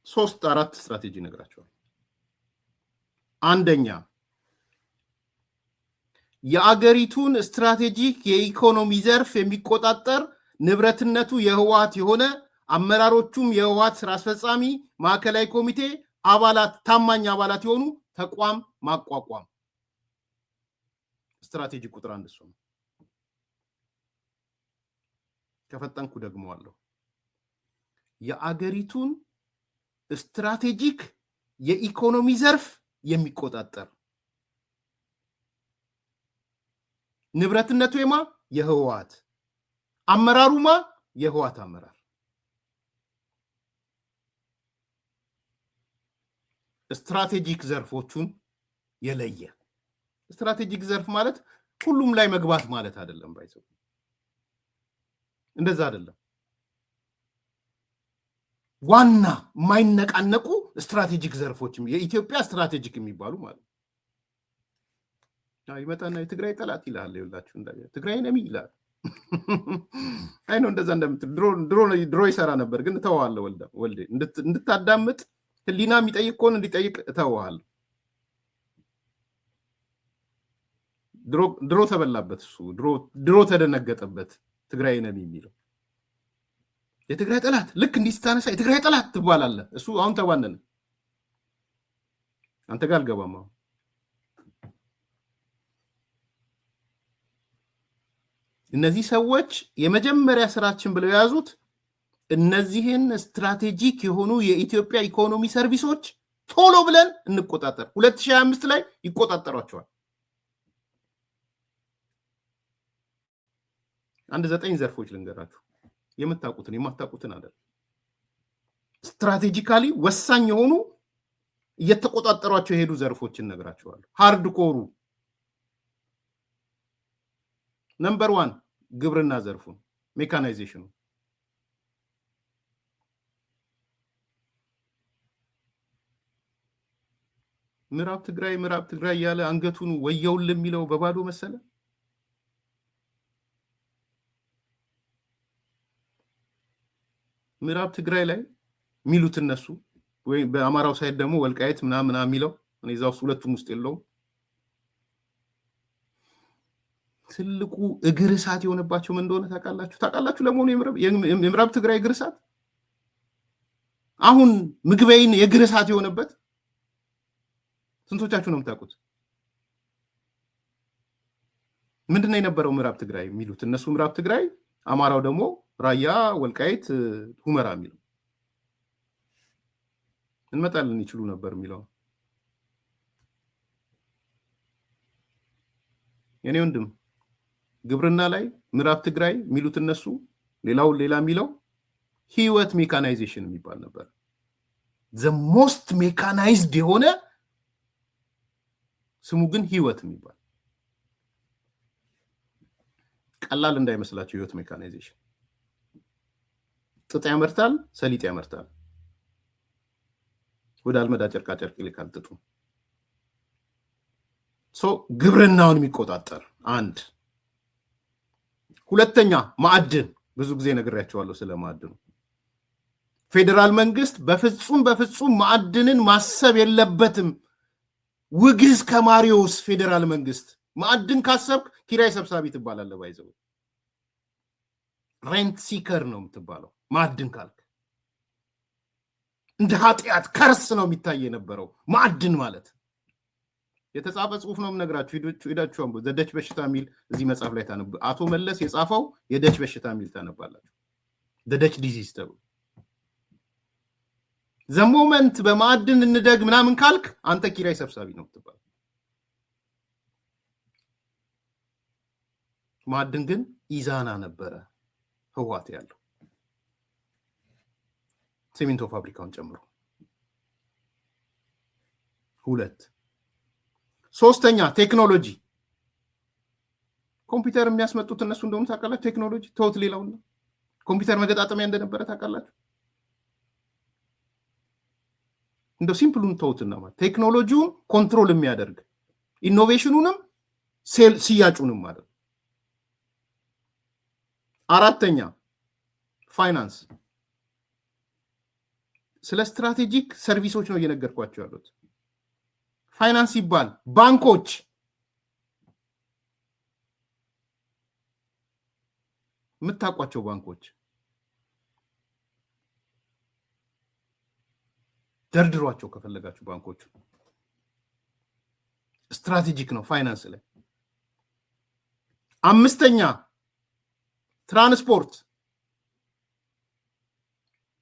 3-4 ስትራቴጂ ነግራችኋል። አንደኛ የአገሪቱን ስትራቴጂክ የኢኮኖሚ ዘርፍ የሚቆጣጠር ንብረትነቱ የህወሓት የሆነ አመራሮቹም የህወሓት ስራ አስፈጻሚ ማዕከላዊ ኮሚቴ አባላት ታማኝ አባላት የሆኑ ተቋም ማቋቋም ስትራቴጂ ቁጥር 1 እሱ ነው። ከፈጠንኩ ደግመዋለሁ። የአገሪቱን ስትራቴጂክ የኢኮኖሚ ዘርፍ የሚቆጣጠር ንብረትነቱ የህወሓት አመራሩማ የህወሓት አመራር ስትራቴጂክ ዘርፎቹን የለየ። ስትራቴጂክ ዘርፍ ማለት ሁሉም ላይ መግባት ማለት አይደለም። ባይዘው እንደዛ አይደለም። ዋና የማይነቃነቁ ስትራቴጂክ ዘርፎችም የኢትዮጵያ ስትራቴጂክ የሚባሉ ማለት ነው። ይመጣና የትግራይ ጠላት ይላል። ይላችሁ ትግራይ ነሚ ይላል። አይ ነው እንደዛ እንደምትል ድሮ ይሰራ ነበር፣ ግን ተዋዋለ ወልዴ እንድታዳምጥ ህሊና የሚጠይቅ ከሆነ እንዲጠይቅ እተዋዋለሁ። ድሮ ተበላበት እሱ ድሮ ተደነገጠበት። ትግራይ ነሚ የሚለው የትግራይ ጠላት ልክ እንዲህ ስታነሳ የትግራይ ጠላት ትባላለህ። እሱ አሁን ተባነነ። አንተ ጋር አልገባም። አሁን እነዚህ ሰዎች የመጀመሪያ ስራችን ብለው የያዙት እነዚህን ስትራቴጂክ የሆኑ የኢትዮጵያ ኢኮኖሚ ሰርቪሶች ቶሎ ብለን እንቆጣጠር። 2025 ላይ ይቆጣጠሯቸዋል። 9 ዘርፎች ልንገራችሁ፣ የምታውቁትን የማታውቁትን አይደል። ስትራቴጂካሊ ወሳኝ የሆኑ እየተቆጣጠሯቸው የሄዱ ዘርፎችን ነግራችኋለሁ። ሃርድ ኮሩ ነምበር 1 ግብርና ዘርፉን ሜካናይዜሽኑ ምዕራብ ትግራይ ያለ አንገቱን ወየውል የሚለው በባዶ መሰለ። ምዕራብ ትግራይ ላይ የሚሉት እነሱ ወይ በአማራው ሳይድ ደግሞ ወልቃይት ምናምን የሚለው እኔ እዛው ሁለቱም ውስጥ የለውም። ትልቁ እግር እሳት የሆነባቸው ምን እንደሆነ ታውቃላችሁ? ለመሆኑ የምዕራብ ትግራይ እግር እሳት አሁን ምግበይን የእግር እሳት የሆነበት ስንቶቻችሁ ነው የምታውቁት? ምንድነው የነበረው ምዕራብ ትግራይ የሚሉት እነሱ? ምዕራብ ትግራይ፣ አማራው ደግሞ ራያ፣ ወልቃይት፣ ሁመራ የሚለው እንመጣለን ይችሉ ነበር የሚለው የኔ ወንድም። ግብርና ላይ ምዕራብ ትግራይ የሚሉት እነሱ፣ ሌላ የሚለው ህይወት ሜካናይዜሽን የሚባል ነበር። the most mechanized የሆነ ስሙ ግን ህይወት የሚባል ቀላል እንዳይመስላችሁ። ህይወት ሜካናይዜሽን ጥጥ ያመርታል፣ ሰሊጥ ያመርታል። ወደ አልመዳ ጨርቃ ጨርቅ ይልካል ጥጡ። ግብርናውን የሚቆጣጠር አንድ። ሁለተኛ ማዕድን፣ ብዙ ጊዜ ነግሬያቸዋለሁ ስለ ማዕድኑ። ፌዴራል መንግስት በፍጹም ማዕድንን ማሰብ የለበትም። ውግዝ ከማሪዎስ ፌዴራል መንግስት ማዕድን ካሰብክ ኪራይ ሰብሳቢ ትባላለህ። ባይዘው ሬንት ሲከር ነው የምትባለው ማዕድን ካልክ። እንደ ኃጢአት ከርስ ነው የሚታይ የነበረው ማዕድን ማለት። የተጻፈ ጽሁፍ ነው የምነግራችሁ፣ ሄዳችሁ አንብቡ። ዘደች በሽታ የሚል እዚህ መጽሐፍ ላይ ታነብ። አቶ መለስ የጻፈው የደች በሽታ የሚል ታነባላችሁ። ዘደች ዲዚዝ ተብሎ ዘሞመንት በማዕድን እንደግ ምናምን ካልክ አንተ ኪራይ ሰብሳቢ ነው የምትባለው። ማዕድን ግን ኢዛና ነበረ ህዋት ያለው ሲሚንቶ ፋብሪካውን ጨምሮ። ሁለት። ሶስተኛ ቴክኖሎጂ። ኮምፒውተር የሚያስመጡት እነሱ እንደሆኑ ታውቃላችሁ። ቴክኖሎጂ ተውት፣ ሌላው ነው። ኮምፒውተር መገጣጠሚያ እንደነበረ ታውቃላችሁ። እንደው ሲምፕሉን ተውትና ማለት ቴክኖሎጂውን ኮንትሮል የሚያደርግ ኢኖቬሽኑንም ሲያጩንም ማለት። አራተኛ ፋይናንስ። ስለ ስትራቴጂክ ሰርቪሶች ነው እየነገርኳቸው ያሉት። ፋይናንስ ይባል ባንኮች፣ የምታውቋቸው ባንኮች ደርድሯቸው ከፈለጋችሁ ባንኮቹ። ስትራቴጂክ ነው ፋይናንስ ላይ። አምስተኛ ትራንስፖርት።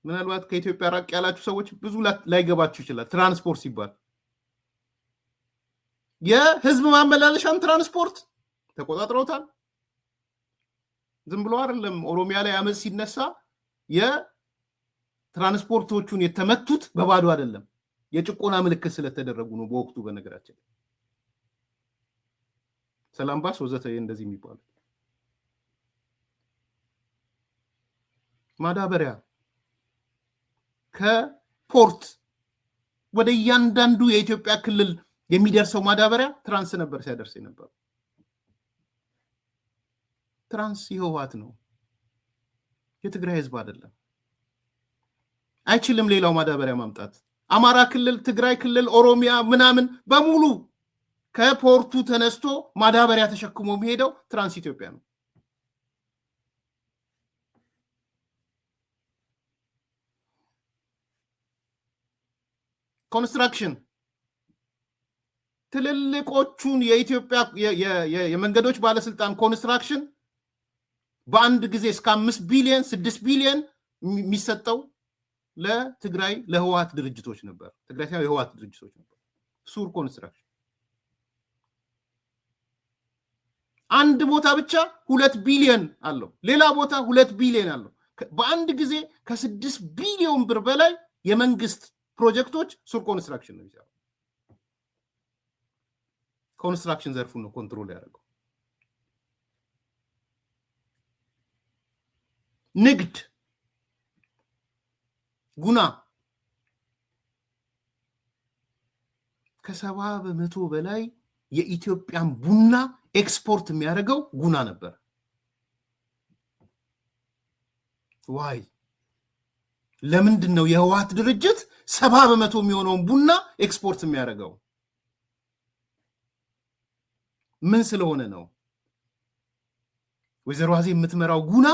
ምናልባት ከኢትዮጵያ ራቅ ያላችሁ ሰዎች ብዙ ላይገባችሁ ይችላል። ትራንስፖርት ሲባል የህዝብ ማመላለሻን ትራንስፖርት ተቆጣጥረውታል። ዝም ብሎ አይደለም። ኦሮሚያ ላይ አመፅ ሲነሳ የትራንስፖርቶቹን የተመቱት በባዶ አይደለም፣ የጭቆና ምልክት ስለተደረጉ ነው በወቅቱ። በነገራችን ሰላም ባስ ወዘተ እንደዚህ የሚባሉ ማዳበሪያ ከፖርት ወደ እያንዳንዱ የኢትዮጵያ ክልል የሚደርሰው ማዳበሪያ ትራንስ ነበር ሲያደርስ ነበር። ትራንስ የህወሓት ነው፣ የትግራይ ህዝብ አይደለም። አይችልም ሌላው ማዳበሪያ ማምጣት። አማራ ክልል፣ ትግራይ ክልል፣ ኦሮሚያ ምናምን በሙሉ ከፖርቱ ተነስቶ ማዳበሪያ ተሸክሞ የሚሄደው ትራንስ ኢትዮጵያ ነው። ኮንስትራክሽን፣ ትልልቆቹን የኢትዮጵያ የመንገዶች ባለስልጣን ኮንስትራክሽን በአንድ ጊዜ እስከ 5 ቢሊዮን 6 ቢሊዮን የሚሰጠው ለትግራይ ለህወሓት ድርጅቶች ነበር። ትግራይ ሳይሆን የህወሓት ድርጅቶች ነበር። ሱር ኮንስትራክሽን አንድ ቦታ ብቻ 2 ቢሊዮን አለው፣ ሌላ ቦታ 2 ቢሊዮን አለው። በአንድ ጊዜ ከ6 ቢሊዮን ብር በላይ የመንግስት ፕሮጀክቶች ሱር ኮንስትራክሽን ነው የሚሰራው። ኮንስትራክሽን ዘርፉን ነው ኮንትሮል ያደረገው። ንግድ፣ ጉና ከ70% በላይ የኢትዮጵያን ቡና ኤክስፖርት የሚያደርገው ጉና ነበር። ዋይ ለምንድን ነው የህወሓት ድርጅት 70% የሚሆነውን ቡና ኤክስፖርት የሚያደርገው? ምን ስለሆነ ነው? ወይዘሮ አዜብ የምትመራው ጉና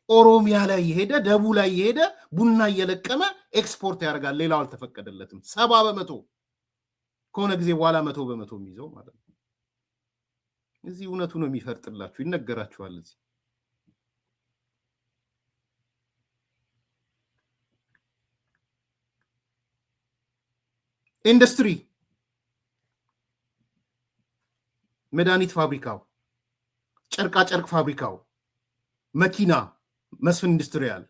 ኦሮሚያ ላይ የሄደ ደቡብ ላይ የሄደ ቡና እየለቀመ ኤክስፖርት ያደርጋል። ሌላው አልተፈቀደለትም። 70% ከሆነ ጊዜ በኋላ 100% የሚይዘው ማለት ነው። እዚህ እውነቱ ነው የሚፈርጥላችሁ፣ ይነገራችኋል። እዚህ ኢንዱስትሪ፣ መድኃኒት ፋብሪካው፣ ጨርቃ ጨርቅ ፋብሪካው፣ መኪና፣ መስፍን ኢንዱስትሪያል፣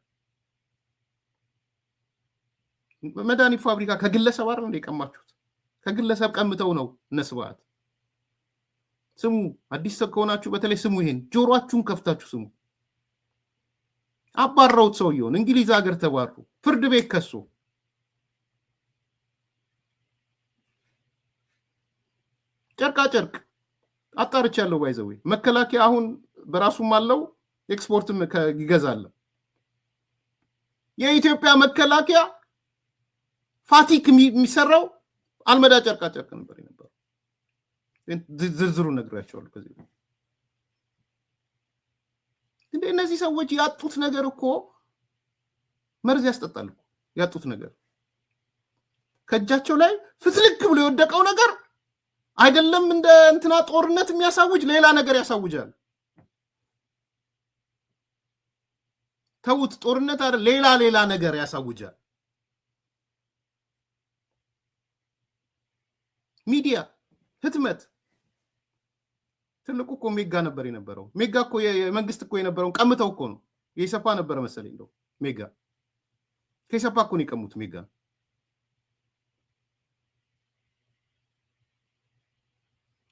መድኃኒት ፋብሪካ ከግለሰብ አይደል እንደ የቀማችሁት? ከግለሰብ ቀምተው ነው እነ ስብሐት። ስሙ፣ አዲስ ሰው ከሆናችሁ በተለይ ስሙ፣ ይሄን ጆሮአችሁን ከፍታችሁ ስሙ። አባረውት ሰውየውን፣ እንግሊዝ ሀገር ተባሩ፣ ፍርድ ቤት ከሶ ጨርቃ ጨርቅ አጣርቻለሁ ባይዘው መከላከያ አሁን በራሱም አለው ኤክስፖርትም ይገዛል የኢትዮጵያ መከላከያ ፋቲክ የሚሰራው አልመዳ ጨርቃ ጨርቅ ነበር ዝርዝሩ ነግራቸዋለሁ ከዚህ እንደ እነዚህ ሰዎች ያጡት ነገር እኮ መርዝ ያስጠጣል ያጡት ነገር ከእጃቸው ላይ ፍትልክ ብሎ የወደቀው ነገር አይደለም እንደ እንትና ጦርነት የሚያሳውጅ ሌላ ነገር ያሳውጃል ተውት ጦርነት አይደል ሌላ ነገር ያሳውጃል ሚዲያ ህትመት ትልቁ እኮ ሜጋ ነበር የነበረው ሜጋ እኮ የመንግስት እኮ የነበረው ቀምተው እኮ ነው የኢሰፓ ነበር መሰለኝ ነው ሜጋ ከኢሰፓ እኮ ነው የቀሙት ሜጋ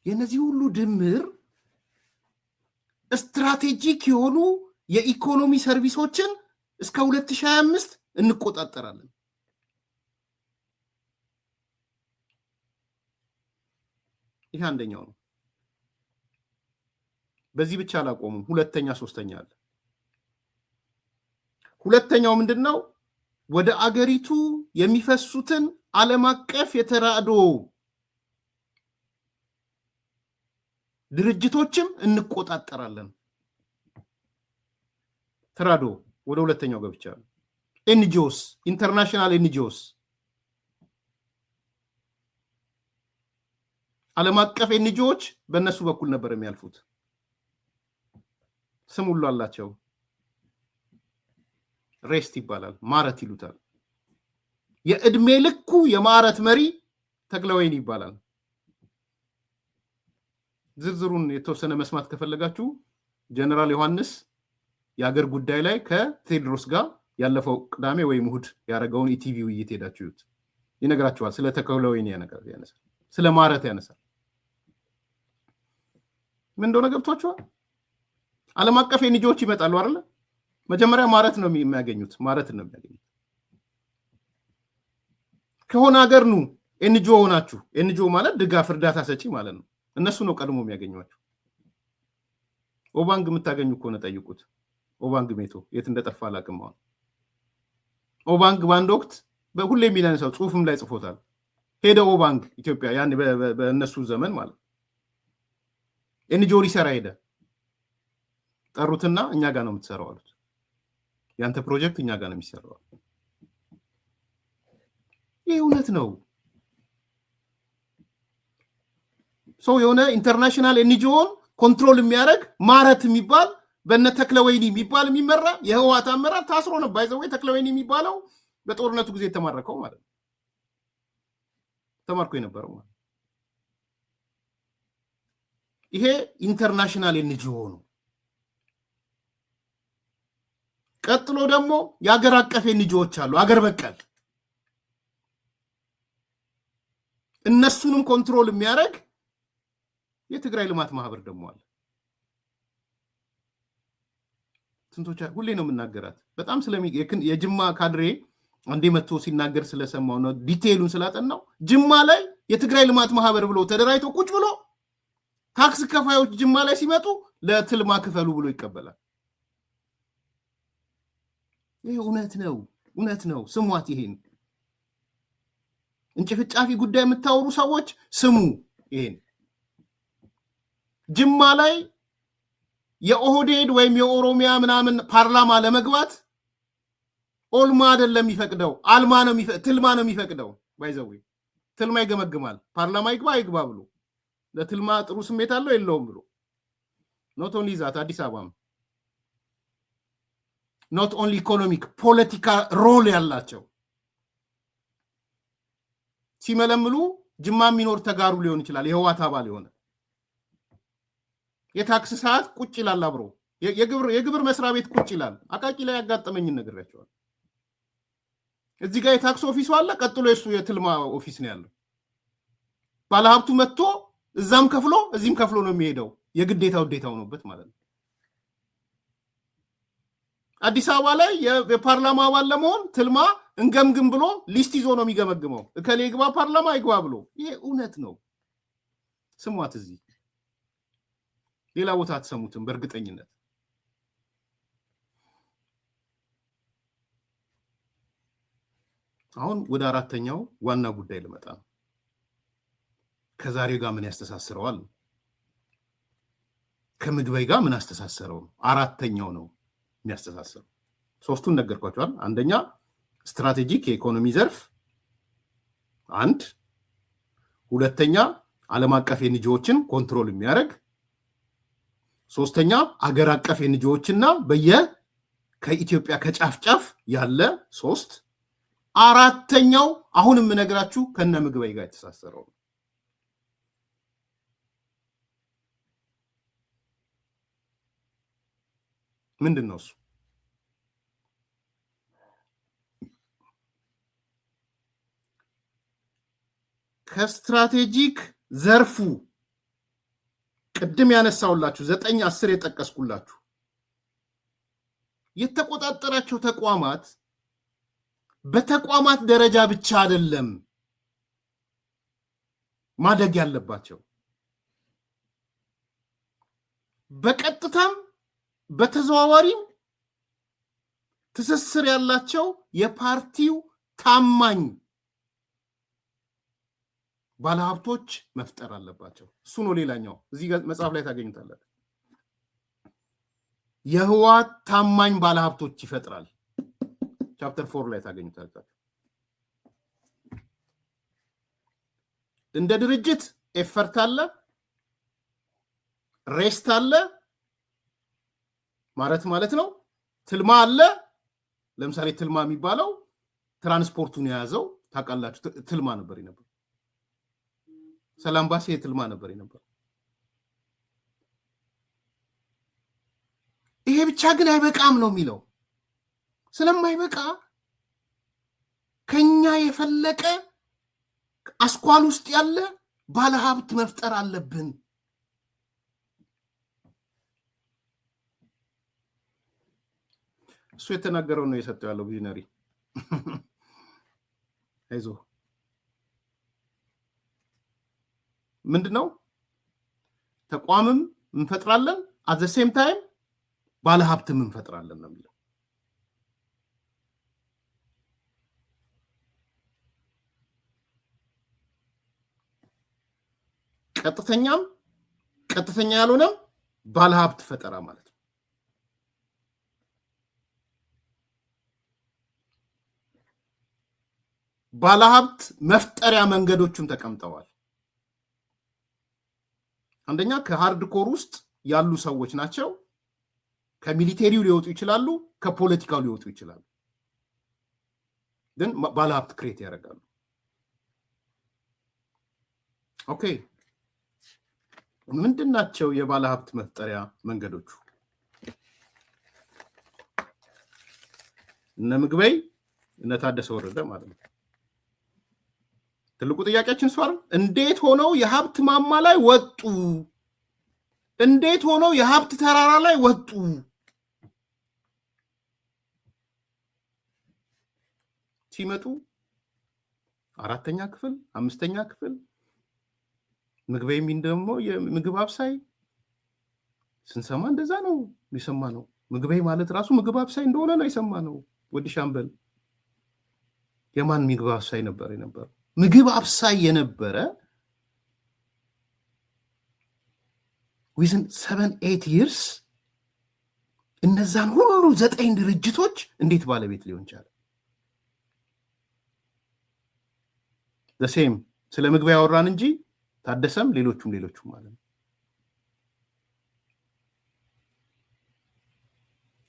የነዚህ ሁሉ ድምር ስትራቴጂክ የሆኑ የኢኮኖሚ ሰርቪሶችን እስከ 2025 እንቆጣጠራለን ይሄ አንደኛው ነው በዚህ ብቻ አላቆሙም ሁለተኛ ሶስተኛ አለ ሁለተኛው ምንድነው ወደ አገሪቱ የሚፈሱትን ዓለም አቀፍ የተራድኦ ድርጅቶችም እንቆጣጠራለን ተራድኦ ወደ ሁለተኛው ገብቻለሁ ኤንጂኦስ ኢንተርናሽናል ኤንጂኦስ ዓለም አቀፍ ኤንጂኦች በእነሱ በኩል ነበር የሚያልፉት ስም ሁሉ አላቸው ሬስት ይባላል ማረት ይሉታል የእድሜ ልኩ የማረት መሪ ተክለወይኒ ይባላል ዝርዝሩን የተወሰነ መስማት ከፈለጋችሁ ጀነራል ዮሐንስ የአገር ጉዳይ ላይ ከቴድሮስ ጋር ያለፈው ቅዳሜ ወይ እሁድ ያረጋውን ኢቲቪ ውይይት ሄዳችሁት ይነግራችኋል ስለ ተክለወይኒ ያነሳል ስለ ማረት ያነሳል ምን እንደሆነ ገብቷችኋል ዓለም አቀፍ ኤንጂኦዎች ይመጣሉ አይደል መጀመሪያ ማረት ነው የሚያገኙት ከሆነ ሀገር ነው ኤንጂኦ ሆናችሁ ኤንጂኦ ማለት ድጋፍ እርዳታ ሰጪ ማለት ነው እነሱ ነው ቀድሞ የሚያገኙዋቸው ኦባንግ የምታገኙ ከሆነ ጠይቁት ኦባንግ ሜቶ የት እንደጠፋ አላቅም አሁን ኦባንግ ባንድ ወቅት በሁሌ የሚላነሳው ጽሁፍም ላይ ጽፎታል ሄደ ኦባንግ ኢትዮጵያ ያን በእነሱ ዘመን ማለት ኤንጂኦ ሊሰራ ሄደ ጠሩትና እኛ ጋር ነው የምትሰራው አሉት ያንተ ፕሮጀክት እኛ ጋር ነው የሚሰራው ይሄ እውነት ነው ሰው የሆነ ኢንተርናሽናል ኤንጂኦን ኮንትሮል የሚያደርግ ማረት የሚባል በእነ ተክለወይኒ የሚባል የሚመራ የህወሓት አመራር ታስሮ ነው ባይዘው ተክለወይኒ የሚባለው በጦርነቱ ጊዜ ተማረከው ማለት ነው ተማርኮ የነበረው ማለት ይሄ ኢንተርናሽናል ኤንጂኦ ነው ቀጥሎ ደግሞ የሀገር አቀፍ ኤንጂኦዎች አሉ አገር በቀል እነሱንም ኮንትሮል የሚያደርግ የትግራይ ልማት ማህበር ደግሞ አለ ስንቶች ሁሌ ነው የምናገራት በጣም የጅማ ካድሬ አንዴ መጥቶ ሲናገር ስለሰማው ነው ዲቴይሉን ስላጠናው ጅማ ላይ የትግራይ ልማት ማህበር ብሎ ተደራይቶ ቁጭ ብሎ ታክስ ከፋዮች ጅማ ላይ ሲመጡ ለትልማ ክፈሉ ብሎ ይቀበላል ይሄ እውነት ነው ስሟት ይሄን እንጭፍጫፊ ጉዳይ የምታወሩ ሰዎች ስሙ ይሄን ጅማ ላይ የኦህዴድ ወይም የኦሮሚያ ምናምን ፓርላማ ለመግባት ኦልማ አይደለም የሚፈቅደው ትልማ ነው የሚፈቅደው ባይዘው ትልማ ይገመግማል ፓርላማ ይግባ ብሎ ለትልማ ጥሩ ስሜት አለው የለውም ብሎ ኖት ኦንሊ ዛት አዲስ አበባም ኖት ኦንሊ ኢኮኖሚክ ፖለቲካል ሮል ያላቸው ሲመለምሉ ጅማ የሚኖር ተጋሩ ሊሆን ይችላል የህወሓት አባል የሆነ የታክስ ሰዓት ቁጭ ይላል አብሮ የግብር መስሪያ ቤት ቁጭ ይላል አቃቂ ላይ ያጋጠመኝ ነግሬያቸዋለሁ እዚህ ጋር የታክስ ኦፊሱ አለ ቀጥሎ የሱ የትልማ ኦፊስ ነው ያለው ባለሀብቱ መጥቶ እዛም ከፍሎ እዚህም ከፍሎ ነው የሚሄደው የግዴታው ነውበት ማለት ነው አዲስ አበባ ላይ የፓርላማ አባል ለመሆን ትልማ እንገምግም ብሎ ሊስት ይዞ ነው የሚገመግመው እከሌ ይግባ ፓርላማ ይግባ ብሎ ይሄ እውነት ነው ስሟት። እዚህ ሌላ ቦታ አትሰሙትም በእርግጠኝነት። አሁን ወደ አራተኛው ዋና ጉዳይ ልመጣ ነው። ከዛሬ ጋር ምን ያስተሳስረዋል? ከምግበይ ጋር ምን አስተሳሰረው? አራተኛው ነው የሚያስተሳስረው። ሶስቱን ነገርኳችኋል። አንደኛ ስትራቴጂክ የኢኮኖሚ ዘርፍ አንድ፣ ሁለተኛ ዓለም አቀፍ ኤንጂኦዎችን ኮንትሮል የሚያደርግ፣ ሶስተኛ አገር አቀፍ ኤንጂኦዎችና ከኢትዮጵያ ከጫፍ ጫፍ ያለ ሶስት፣ አራተኛው አሁን የምነግራችሁ ከነ ምግበይ ጋር የተሳሰረው ነው። ምንድነው እሱ? ከስትራቴጂክ ዘርፉ ቅድም ያነሳውላችሁ 9 10 የጠቀስኩላችሁ የተቆጣጠራቸው ተቋማት በተቋማት ደረጃ ብቻ አይደለም ማደግ ያለባቸው፣ በቀጥታም በተዘዋዋሪም ትስስር ያላቸው የፓርቲው ታማኝ ባለሀብቶች መፍጠር አለባቸው። እሱ ነው ሌላኛው። እዚህ መጽሐፍ ላይ ታገኙታላችሁ። የህወሓት ታማኝ ባለሀብቶች ይፈጥራል። ቻፕተር 4 ላይ ታገኙታላችሁ። እንደ ድርጅት ኤፈርት አለ፣ ሬስት አለ ማለት ነው። ትልማ አለ። ለምሳሌ ትልማ የሚባለው ትራንስፖርቱን የያዘው ታውቃላችሁ። ትልማ ነበር የነበረው። ሰላም ባሴ ትልማ ነበር የነበረው። ይሄ ብቻ ግን አይበቃም ነው የሚለው። ስለማይበቃ ከኛ የፈለቀ አስኳል ውስጥ ያለ ባለሀብት መፍጠር አለብን። እሱ የተናገረው ነው የሰጠው ያለው ቪዥነሪ። አይዞ ምንድነው? ተቋምም እንፈጥራለን at the same time ባለሀብትም እንፈጥራለን ነው የሚለው። ቀጥተኛ ያልሆነም ባለሀብት ፈጠራ ማለት ነው። ባለሀብት መፍጠሪያ መንገዶችም ተቀምጠዋል። አንደኛ ከሃርድኮር ውስጥ ያሉ ሰዎች ናቸው። ከሚሊቴሪው ሊወጡ ይችላሉ፣ ከፖለቲካው ሊወጡ ይችላሉ። ግን ባለሀብት ክሬት ያደርጋሉ። ኦኬ፣ ምንድናቸው የባለሀብት መፍጠሪያ መንገዶቹ? እነ ምግበይ እነ ታደሰ ወረደ ማለት ነው። ትልቁ ጥያቄያችን ሷል እንዴት ሆነው የሀብት ማማ ላይ ወጡ? እንዴት ሆነው የሀብት ተራራ ላይ ወጡ? ሲመጡ 4ኛ ክፍል 5ኛ ክፍል ምግበይ ምን ደግሞ የምግብ አብሳይ ስንሰማ እንደዛ ነው የሰማ ነው። ምግበይ ማለት ራሱ ምግብ አብሳይ እንደሆነ ነው የሰማ ነው። ወዲ ሻምበል የማን ምግብ አብሳይ ነበር የነበረው? ምግብ አብሳይ የነበረ within 7-8 years እነዛን ሁሉ 9 ድርጅቶች እንዴት ባለቤት ሊሆን ቻለ? the same ስለ ምግበይ ያወራን እንጂ ታደሰም ሌሎቹም ማለት ነው።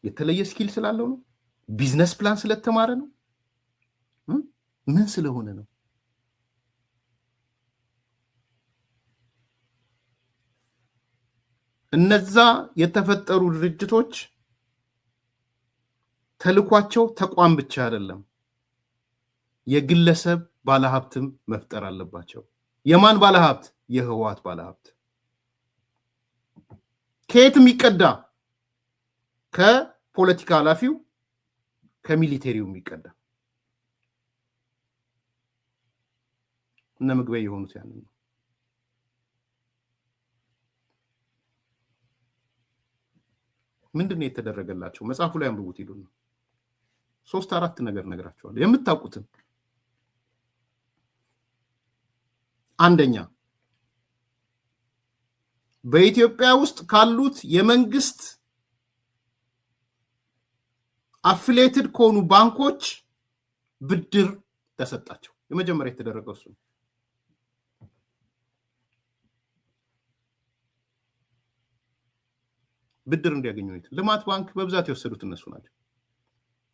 የተለየ ስኪል ስላለው ነው? ቢዝነስ ፕላን ስለተማረ ነው? ምን ስለሆነ ነው? እነዛ የተፈጠሩ ድርጅቶች ተልኳቸው ተቋም ብቻ አይደለም፣ የግለሰብ ባለሀብትም መፍጠር አለባቸው። የማን ባለሀብት? የህወሓት ባለሀብት። ከየትም ይቀዳ፣ ከፖለቲካ ኃላፊው ከሚሊቴሪው ይቀዳ። እነ ምግበይ የሆኑት ያንን ነው። ምንድነው የተደረገላቸው? መጽሐፉ ላይ አንብቡት ይሉና 3-4 ነገር ነግራቸዋለሁ የምታውቁትን። አንደኛ በኢትዮጵያ ውስጥ ካሉት የመንግስት አፊሊየትድ ከሆኑ ባንኮች ብድር ተሰጣቸው። የመጀመሪያ የተደረገው እሱ። ብድር እንዲያገኙ ነው። ልማት ባንክ በብዛት የወሰዱት እነሱ ናቸው።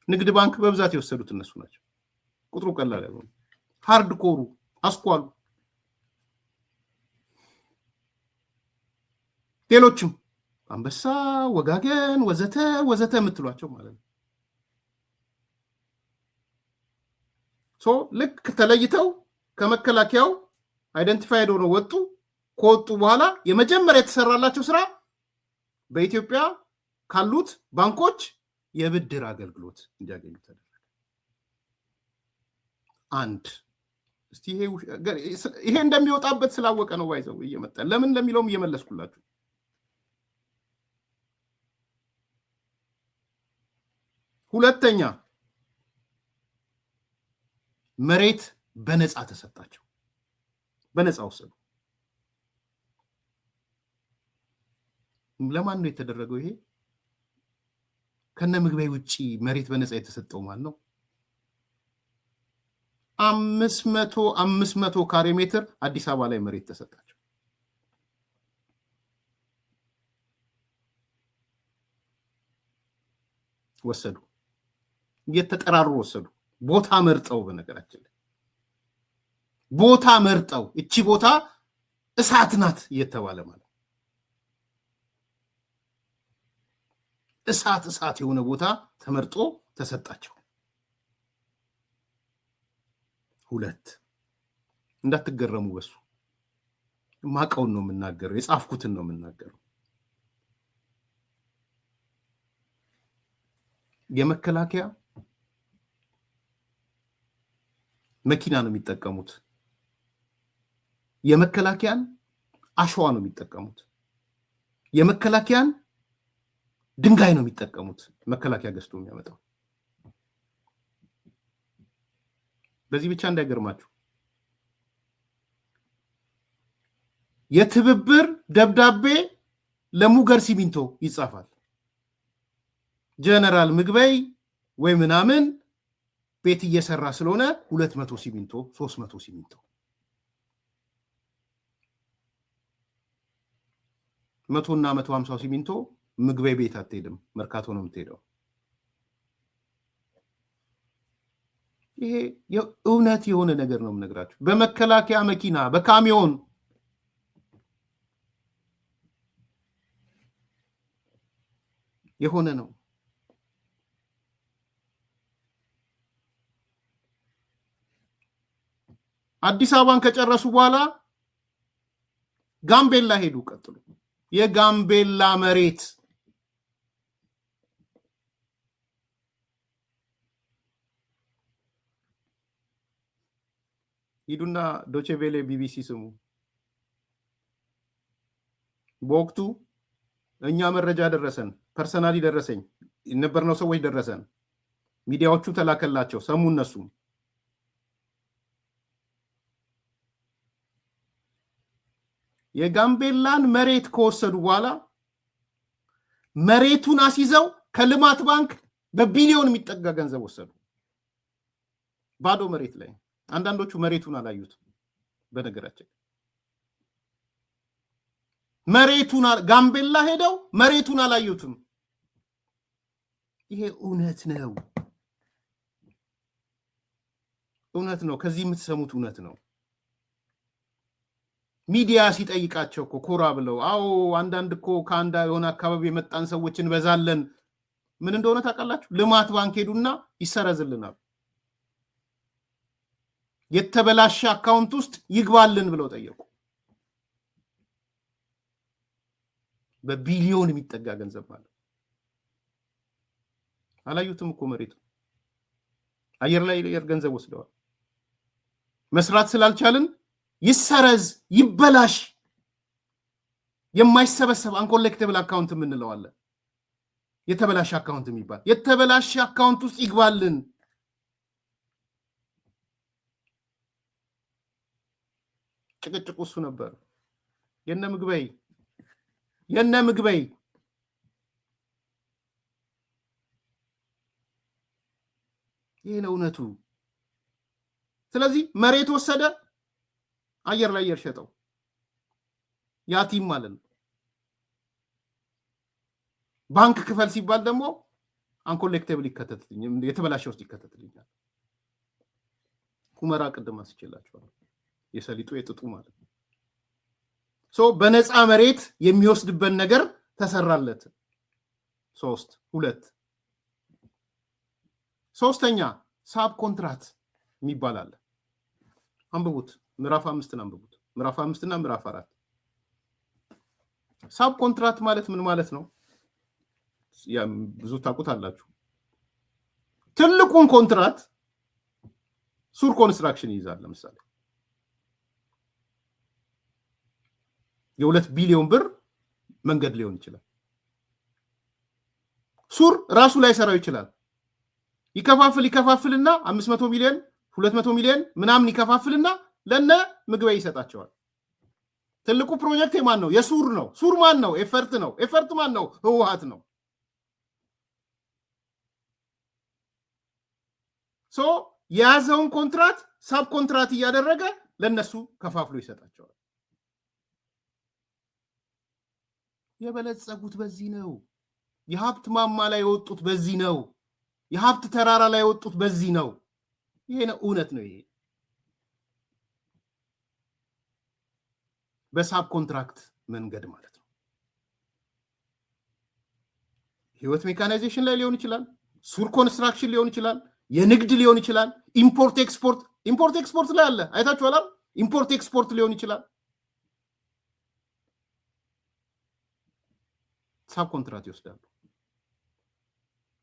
ንግድ ባንክ በብዛት የወሰዱት እነሱ ናቸው። ቁጥሩ ቀላል ያለው ሃርድ ኮሩ አስኳሉ፣ ሌሎችም አንበሳ፣ ወጋገን ወዘተ ወዘተ የምትሏቸው ማለት ነው። ልክ ተለይተው ከመከላከያው አይደንቲፋይድ ሆነው ወጡ። ከወጡ በኋላ የመጀመሪያ የተሰራላቸው ስራ በኢትዮጵያ ካሉት ባንኮች የብድር አገልግሎት እንዲያገኙ ተደረገ። አንድ እስቲ ይሄ እንደሚወጣበት ስላወቀ ነው ባይዘው እየመጣ ለምን ለሚለውም እየመለስኩላችሁ። ሁለተኛ መሬት በነፃ ተሰጣቸው። በነፃ ወሰዱ። ለማን ነው የተደረገው ይሄ? ከነ ምግባይ ውጪ መሬት በነፃ የተሰጠው ማን ነው? 500 ካሬ ሜትር አዲስ አበባ ላይ መሬት ተሰጣቸው። ወሰዱ። እየተጠራሩ ወሰዱ። ቦታ መርጠው፣ በነገራችን ላይ ቦታ መርጠው እቺ ቦታ እሳት ናት እየተባለ ማለት እሳት የሆነ ቦታ ተመርጦ ተሰጣቸው። ሁለት እንዳትገረሙ በሱ ማቀውን ነው የምናገረው፣ የጻፍኩትን ነው የምናገረው። የመከላከያ መኪና ነው የሚጠቀሙት። የመከላከያን አሸዋ ነው የሚጠቀሙት። የመከላከያን ድንጋይ ነው የሚጠቀሙት። መከላከያ ገዝቶ የሚያመጣው። በዚህ ብቻ እንዳይገርማችሁ የትብብር ደብዳቤ ለሙገር ሲሚንቶ ይጻፋል። ጀነራል ምግበይ ወይ ምናምን ቤት እየሰራ ስለሆነ 200 ሲሚንቶ 300 ሲሚንቶ 100 እና 150 ሲሚንቶ ምግበይ ቤት አትሄድም፣ መርካቶ ነው የምትሄደው። ይሄ እውነት የሆነ ነገር ነው የምነግራችሁ። በመከላከያ መኪና በካሚዮን የሆነ ነው። አዲስ አበባን ከጨረሱ በኋላ ጋምቤላ ሄዱ። ቀጥሉ። የጋምቤላ መሬት ሂዱና ዶቼቬሌ ቢቢሲ ስሙ። በወቅቱ እኛ መረጃ ደረሰን፣ ፐርሰናሊ ደረሰኝ፣ የነበርነው ሰዎች ደረሰን፣ ሚዲያዎቹ ተላከላቸው፣ ሰሙ። እነሱም የጋምቤላን መሬት ከወሰዱ በኋላ መሬቱን አስይዘው ከልማት ባንክ በቢሊዮን የሚጠጋ ገንዘብ ወሰዱ። ባዶ መሬት ላይ አንዳንዶቹ መሬቱን አላዩትም። በነገራችን መሬቱን ጋምቤላ ሄደው መሬቱን አላዩትም። ይሄ እውነት ነው፣ እውነት ነው። ከዚህ የምትሰሙት እውነት ነው። ሚዲያ ሲጠይቃቸው እኮ ኮራ ብለው አዎ አንዳንድ እኮ ከአንድ የሆነ አካባቢ የመጣን ሰዎች እንበዛለን። ምን እንደሆነ ታውቃላችሁ? ልማት ባንክ ሄዱና ይሰረዝልናል፣ የተበላሸ አካውንት ውስጥ ይግባልን ብለው ጠየቁ። በቢሊዮን የሚጠጋ ገንዘብ ማለት አላዩትም እኮ መሬቱ አየር ላይ ገንዘብ ወስደዋል። መስራት ስላልቻልን ይሰረዝ ይበላሽ፣ የማይሰበሰብ አንኮሌክተብል አካውንት የምንለው አለ። የተበላሸ አካውንት የሚባል የተበላሸ አካውንት ውስጥ ይግባልን። ጭቅጭቁ እሱ ነበር። የነ ምግበይ ይሄ ነው እውነቱ። ስለዚህ መሬት ወሰደ፣ አየር ላይ ሸጠው፣ ያቲም ማለት ነው። ባንክ ክፈል ሲባል ደግሞ አንኮሌክቴብል ይከተትልኝ፣ የተበላሸ ውስጥ ይከተትልኛል። ሁመራ ቅድም አስችላችኋለሁ፣ የሰሊጡ የጥጡ ማለት ነው። በነፃ መሬት የሚወስድበት ነገር ተሰራለት። ሶስተኛ ሳብ ኮንትራት የሚባል አለ። አንብቡት፣ ምዕራፍ 5ን አንብቡት፣ ምዕራፍ 5 እና ምዕራፍ 4። ሳብ ኮንትራት ማለት ምን ማለት ነው? ብዙ ታውቁታላችሁ። ትልቁን ኮንትራት ሱር ኮንስትራክሽን ይይዛል። ለምሳሌ የ2 ቢሊዮን ብር መንገድ ሊሆን ይችላል። ሱር ራሱ ላይ ሰራው ይችላል። ይከፋፍልና 500 ሚሊዮን 200 ሚሊዮን ምናምን ይከፋፍልና ለነ ምግበይ ይሰጣቸዋል። ትልቁ ፕሮጀክት የማን ነው? የሱር ነው። ሱር ማን ነው? ኤፈርት ነው። ኤፈርት ማን ነው? ህወሓት ነው። የያዘውን ኮንትራት ሳብ ኮንትራት እያደረገ ለነሱ ከፋፍሎ ይሰጣቸዋል። የበለጸጉት በዚህ ነው። የሀብት ማማ ላይ የወጡት በዚህ ነው። የሀብት ተራራ ላይ የወጡት በዚህ ነው። ይሄ ነው እውነት ነው። ይሄ በሳብ ኮንትራክት መንገድ ማለት ነው። ህይወት ሜካናይዜሽን ላይ ሊሆን ይችላል፣ ሱር ኮንስትራክሽን ሊሆን ይችላል፣ የንግድ ሊሆን ይችላል፣ ኢምፖርት ኤክስፖርት ላይ አለ። አይታችኋል። ኢምፖርት ኤክስፖርት ሊሆን ይችላል። ሳብ ኮንትራት ይወስዳሉ።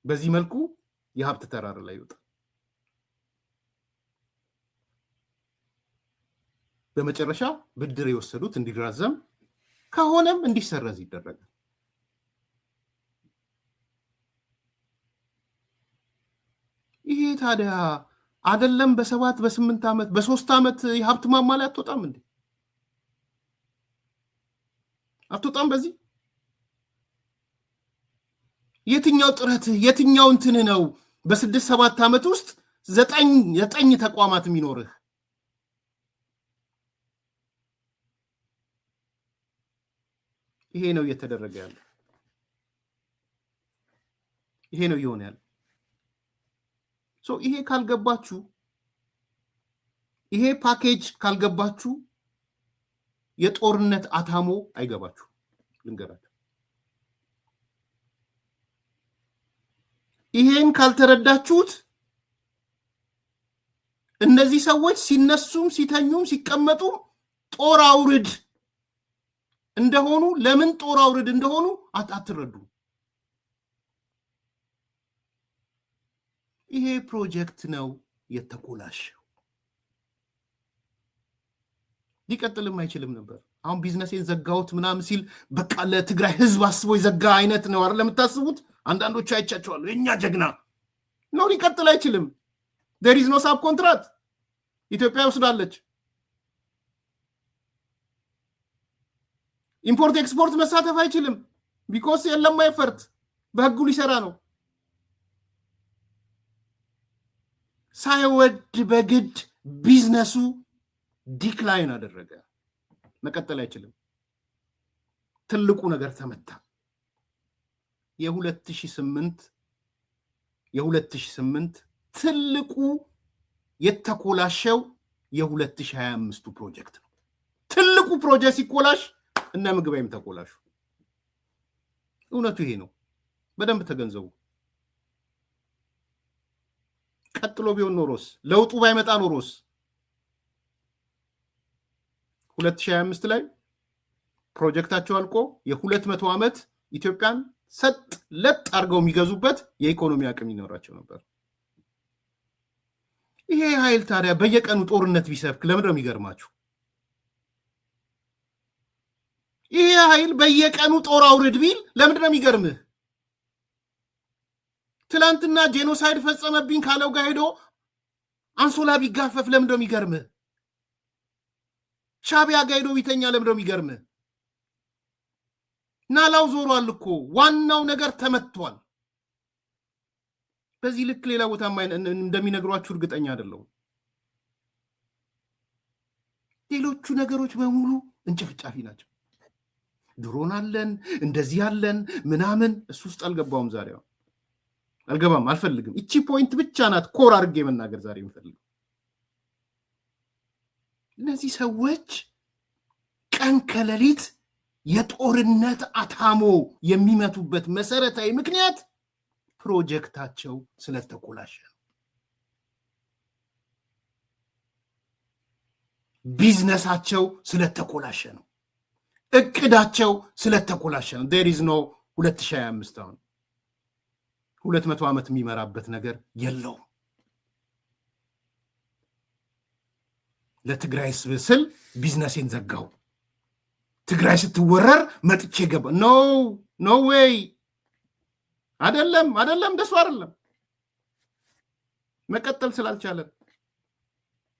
በዚህ መልኩ የሀብት ተራራ ላይ ይወጣል። በመጨረሻ ብድር የወሰዱት እንዲራዘም ከሆነም እንዲሰረዝ ይደረጋል። ይሄ ታዲያ አይደለም በ7 በ8 ዓመት በ3 ዓመት የሀብት ማማ ላይ አትወጣም እንዴ? አትወጣም? በዚህ የትኛው ጥረት የትኛው እንትን ነው? በ6-7 ዓመት ውስጥ 9 ተቋማት የሚኖርህ ይሄ ነው እየተደረገ ያለ። ይሄ ነው እየሆነ ያለ። ይሄ ካልገባችሁ፣ ይሄ ፓኬጅ ካልገባችሁ የጦርነት አታሞ አይገባችሁ። ልንገራችሁ፣ ይሄን ካልተረዳችሁት እነዚህ ሰዎች ሲነሱም ሲተኙም ሲቀመጡም ጦር አውርድ እንደሆኑ ለምን ጦር አውርድ እንደሆኑ አትረዱ። ይሄ ፕሮጀክት ነው የተኮላሸው። ሊቀጥልም አይችልም ነበር። አሁን ቢዝነሴን ዘጋሁት ምናምን ሲል በቃ ለትግራይ ህዝብ አስቦ የዘጋ አይነት ነው አይደል የምታስቡት? አንዳንዶቹ አይቻቸዋለሁ። የኛ ጀግና ነው። ሊቀጥል አይችልም። there is no sub contract። ኢትዮጵያ ወስዳለች። ኢምፖርት ኤክስፖርት መሳተፍ አይችልም። ቢኮስ የለም ኤፈርት በህጉ ሊሰራ ነው። ሳይወድ በግድ ቢዝነሱ ዲክላይን አደረገ። መቀጠል አይችልም። ትልቁ ነገር ተመታ። የ2008 ትልቁ የተኮላሸው የ2025 ፕሮጀክት ነው። ትልቁ ፕሮጀክት ሲኮላሽ እና ምግበይም ተኮላሹ። እውነቱ ይሄ ነው። በደንብ ተገንዘቡ። ቀጥሎ ቢሆን ኖሮስ፣ ለውጡ ባይመጣ ኖሮስ 2025 ላይ ፕሮጀክታቸው አልቆ የ200 ዓመት ኢትዮጵያን ሰጥ ለጥ አድርገው የሚገዙበት የኢኮኖሚ አቅም ይኖራቸው ነበር። ይሄ ኃይል ታዲያ በየቀኑ ጦርነት ቢሰብክ ለምን ነው የሚገርማችሁ? ይሄ ኃይል በየቀኑ ጦር አውርድ ቢል ለምን ነው የሚገርምህ? ትላንትና ጄኖሳይድ ፈጸመብኝ ካለው ጋር ሄዶ አንሶላ ቢጋፈፍ ለምንድነው የሚገርምህ? ሻቢያ ጋር ሄዶ ቢተኛ ለምንድነው የሚገርምህ? ናላው ዞሯል እኮ ዋናው ነገር ተመቷል። በዚህ ልክ ሌላ ቦታ እንደሚነግሯችሁ እርግጠኛ አይደለሁም። ሌሎቹ ነገሮች በሙሉ እንጭፍጫፊ ናቸው። ድሮን አለን እንደዚህ አለን ምናምን እሱ ውስጥ አልገባውም። ዛሬ አልገባም፣ አልፈልግም። እቺ ፖይንት ብቻ ናት ኮር አድርጌ መናገር ዛሬ የምፈልገው። እነዚህ ሰዎች ቀን ከሌሊት የጦርነት አታሞ የሚመቱበት መሰረታዊ ምክንያት ፕሮጀክታቸው ስለተኮላሸ ነው። ቢዝነሳቸው ስለተኮላሸ ነው። እቅዳቸው ስለተኮላሸ ነው። there is no 2025 አሁን 200 ዓመት የሚመራበት ነገር የለውም። ለትግራይ ስል ቢዝነሴን ዘጋው፣ ትግራይ ስትወረር መጥቼ ገባ። ኖ ዌይ አይደለም፣ እንደሱ አይደለም። መቀጠል ስላልቻለን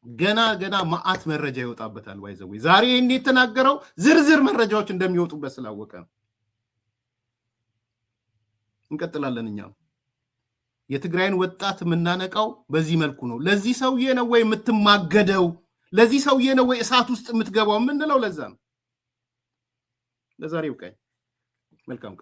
ገና ማአት መረጃ ይወጣበታል። ባይዘው ዛሬ እንዴት የተናገረው ዝርዝር መረጃዎች እንደሚወጡበት ስላወቀ ነው። እንቀጥላለን። እኛም የትግራይን ወጣት የምናነቃው በዚህ መልኩ ነው። ለዚህ ሰውዬ ነው ወይ የምትማገደው? ለዚህ ሰውዬ ነው ወይ እሳት ውስጥ የምትገባው? የምንለው ለዛ ነው። ለዛሬው ቀን መልካም